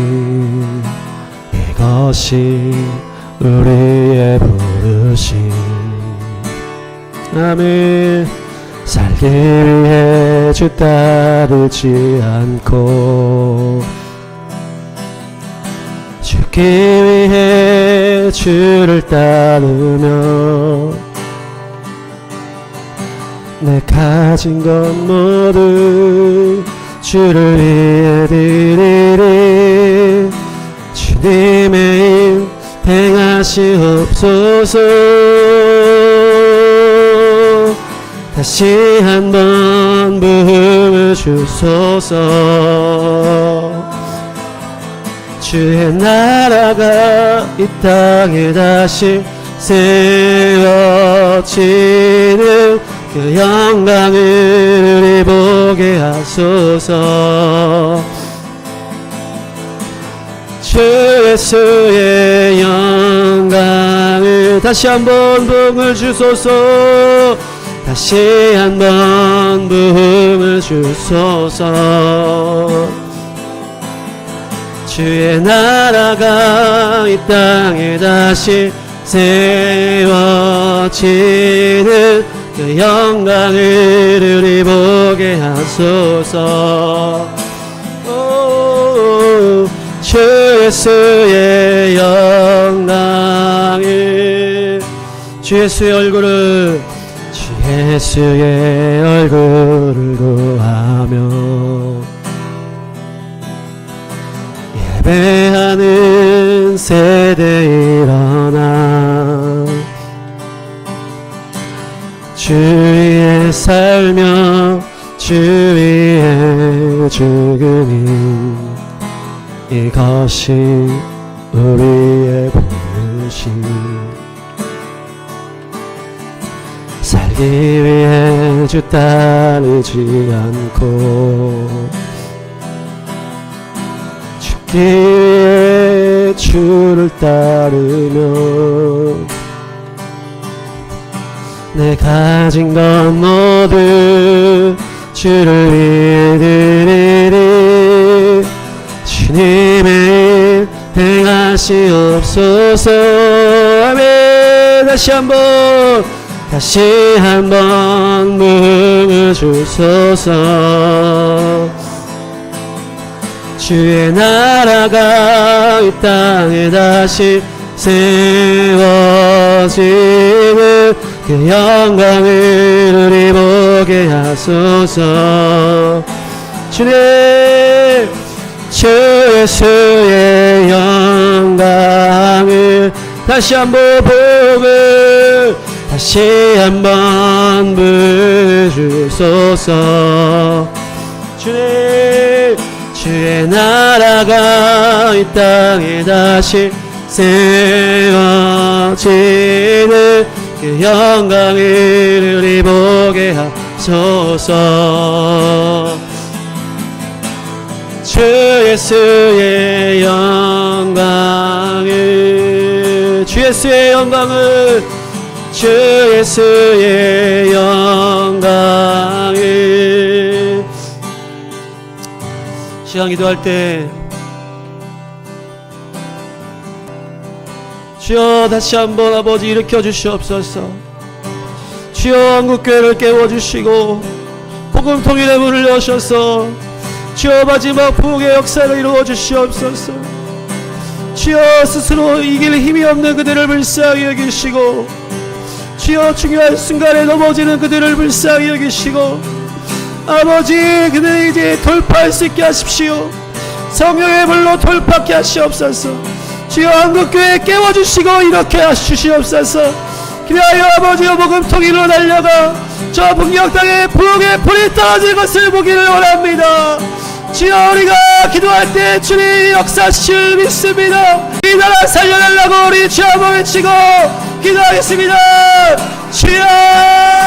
이것이 우리의 부르심 아멘 살기 위해 주 따르지 않고 죽기 위해 주를 따르며 내 가진 것 모두 주를 위해 드리리 주님의 일 행하시옵소서 다시 한번 부흥을 주소서 주의 나라가 이 땅에 다시 세워지는 그 영광을 우리 보게 하소서 주 예수의 영광을 다시 한번 부흥을 주소서 다시 한번 부흥을 주소서 주의 나라가 이 땅에 다시 세워지는 그 영광을 우리 보게 하소서 주 예수의 영광을 주 예수의 얼굴을 주 예수의 얼굴을 구하며 예배하는 세대 일어나 주 위에 살며 주 위에 죽으니 이것이 우리의 부르심 살기 위해 주 따르지 않고 죽기 위해 주를 따르며 내 가진 것 모두 주를 위해 드리리 주님의 일 행하시옵소서 아멘 다시 한번 부흥을 주소서 주의 나라가 이 땅에 다시 세워지는 그 영광을 우리 보게 하소서 주님 주 예수의 영광을 다시 한번 복을 다시 한번 부어주소서 이 땅에 다시 세워지는 그 영광을 우리 보게 하소서. 주 예수의 영광을, 주 예수의 영광을, 주 예수의 영광을. 시간 기도할 때 주여 다시 한번 아버지 일으켜 주시옵소서. 주여 한국교회를 깨워주시고 복음 통일의 문을 여셔서 주여 마지막 부흥의 역사를 이루어 주시옵소서. 주여 스스로 이길 힘이 없는 그들을 불쌍히 여기시고 주여 중요한 순간에 넘어지는 그들을 불쌍히 여기시고 아버지 그들이 이제 돌파할 수 있게 하십시오. 성령의 불로 돌파하게 하시옵소서. 주여 한국교회 깨워주시고 이렇게 하시옵소서. 그리하여 아버지의 복음 통일로 달려가 저 북녘 땅에 부흥의 불이 떨어질 것을 보기를 원합니다. 주여 우리가 기도할 때 주님 역사하실 믿습니다. 이 나라 살려달라고 우리 주 한번 외치고 기도하겠습니다. 주여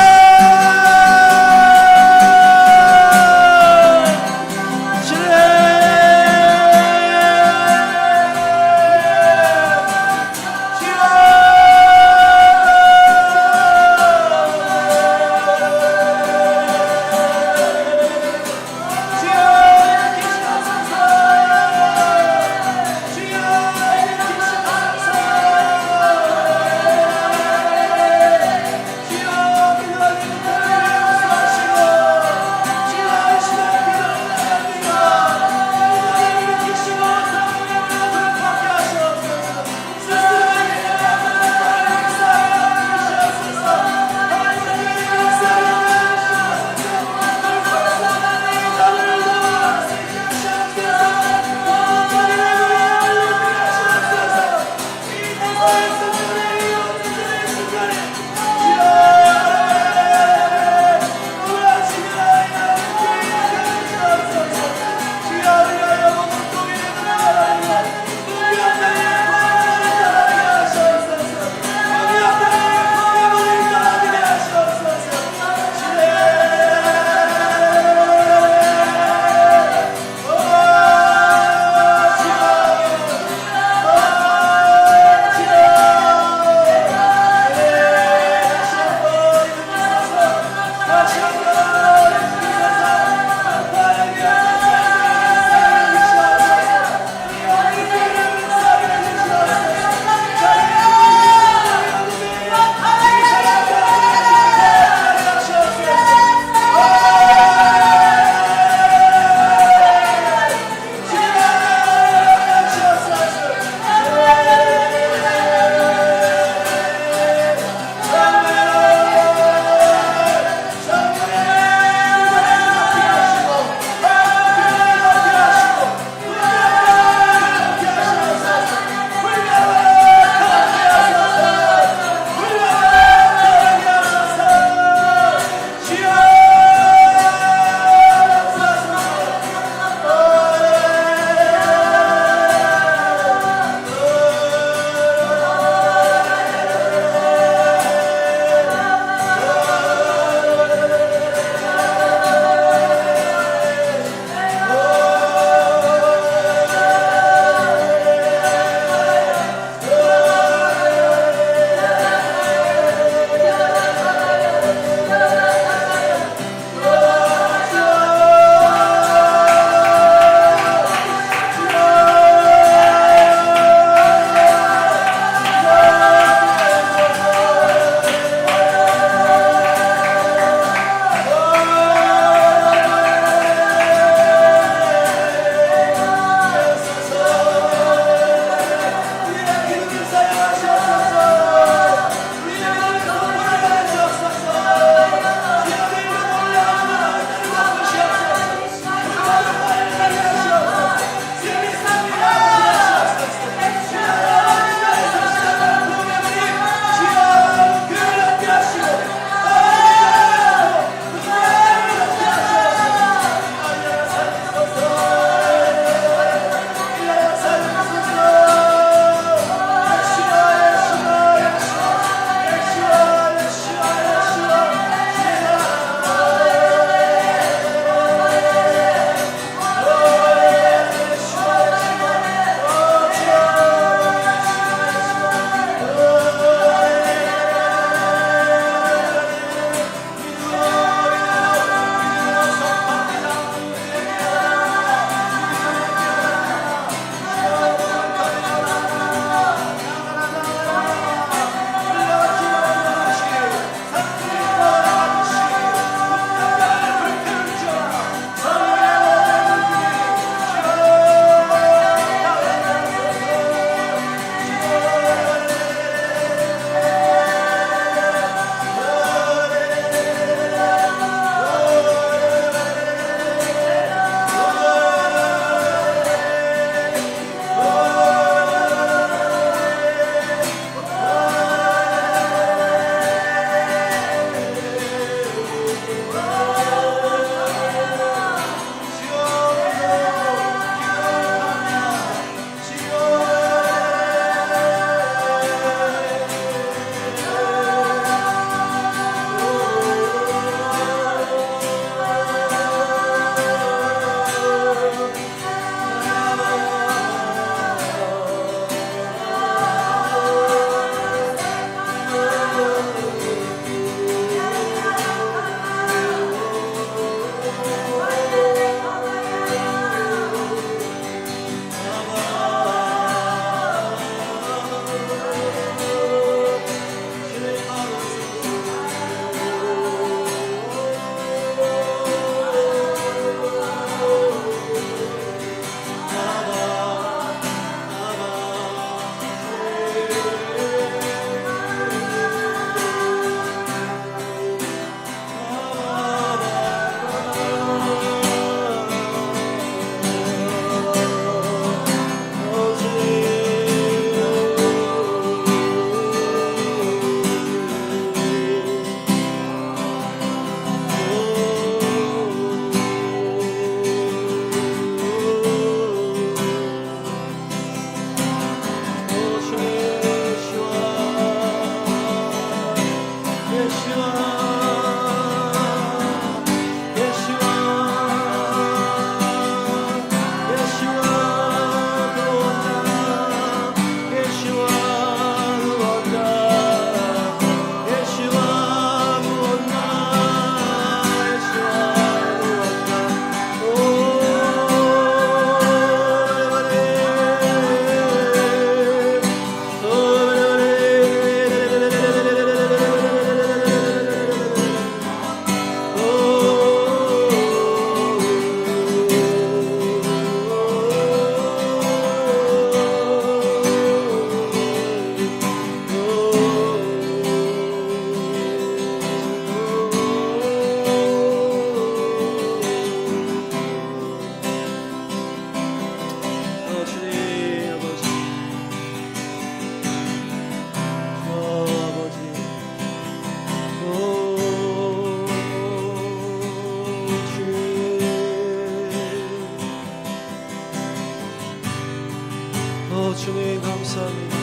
주님 감사합니다.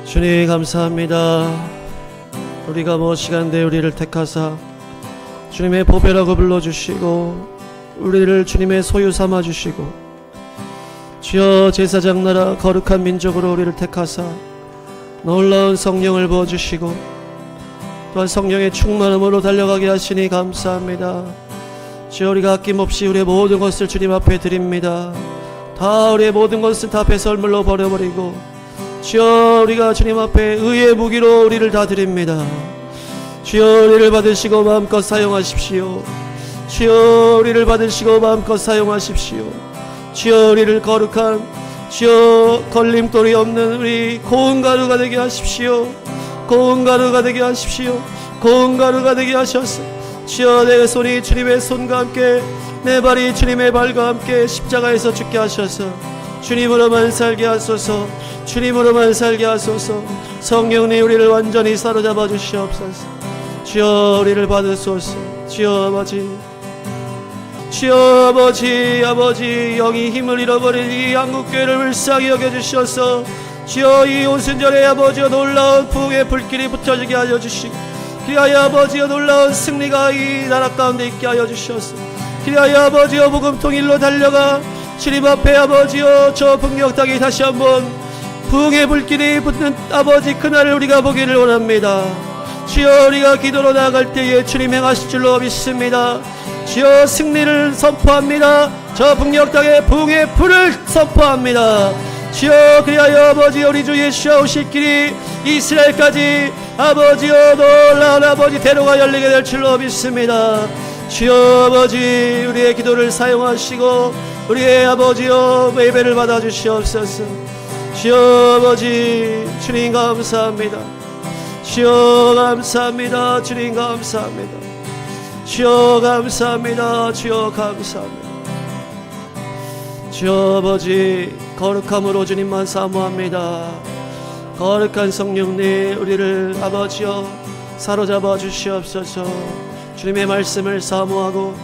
주님 감사합니다. 우리가 무엇이간데 우리를 택하사 주님의 보배라고 불러주시고 우리를 주님의 소유 삼아주시고 주여 제사장 나라 거룩한 민족으로 우리를 택하사 놀라운 성령을 부어주시고 또한 성령의 충만함으로 달려가게 하시니 감사합니다. 주여 우리가 아낌없이 우리의 모든 것을 주님 앞에 드립니다. 다 우리의 모든 것을 다 배설물로 버려버리고 주여 우리가 주님 앞에 의의 무기로 우리를 다 드립니다. 주여 우리를 받으시고 마음껏 사용하십시오. 주여 우리를 받으시고 마음껏 사용하십시오. 주여 우리를 거룩한 주여 걸림돌이 없는 우리 고운 가루가 되게 하십시오. 고운 가루가 되게 하십시오. 고운 가루가 되게 하셔서 주여 내 손이 주님의 손과 함께 내 발이 주님의 발과 함께 십자가에서 죽게 하셔서 주님으로만 살게 하소서. 주님으로만 살게 하소서. 성령님 우리를 완전히 사로잡아 주시옵소서. 주여 우리를 받으소서. 주여 아버지, 주여 아버지, 아버지 영이 힘을 잃어버린 이 한국교회를 불쌍히 여겨주셔서 주여 이 오순절에 아버지여 놀라운 부흥의 불길이 붙어지게 하여 주시고 그리하여 아버지여 놀라운 승리가 이 나라 가운데 있게 하여 주셔서 그리하여 아버지여 복음 통일로 달려가 주님 앞에 아버지여 저 북녘 땅이 다시 한번 부흥의 불길이 붙는 아버지 그날을 우리가 보기를 원합니다. 주여 우리가 기도로 나아갈 때에 주님 행하실 줄로 믿습니다. 주여 승리를 선포합니다. 저 북녘 땅에 부흥의 불을 선포합니다. 주여 그리하여 아버지 우리 주 예수와 오실 길이 이스라엘까지 아버지여 놀라운 아버지 대로가 열리게 될 줄로 믿습니다. 주여 아버지 우리의 기도를 사용하시고 우리의 아버지여 예배를 받아 주시옵소서. 주여 아버지 주님 감사합니다. 주여 감사합니다. 주님 감사합니다. 주여 감사합니다. 주여 감사합니다. 주여 아버지 거룩함으로 주님만 사모합니다. 거룩한 성령님 우리를 아버지여 사로잡아 주시옵소서. 주님의 말씀을 사모하고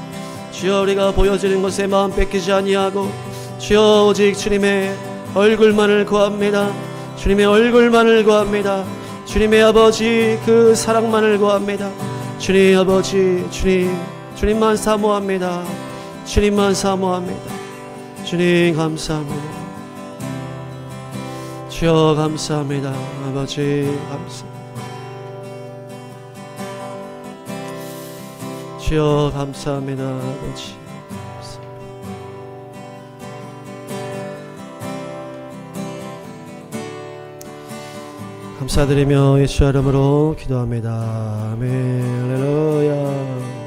주여 우리가 보여지는 것에 마음 뺏기지 아니하고 주여 오직 주님의 얼굴만을 구합니다. 주님의 얼굴만을 구합니다. 주님의 아버지 그 사랑만을 구합니다. 주님 아버지 주님만 사모합니다. 주님만 사모합니다. 주님 감사합니다. 주여 감사합니다. 아버지 감사합니다. 주여 감사합니다. 아버지 감사드리며 예수 이름으로 기도합니다. 아멘. 할렐루야.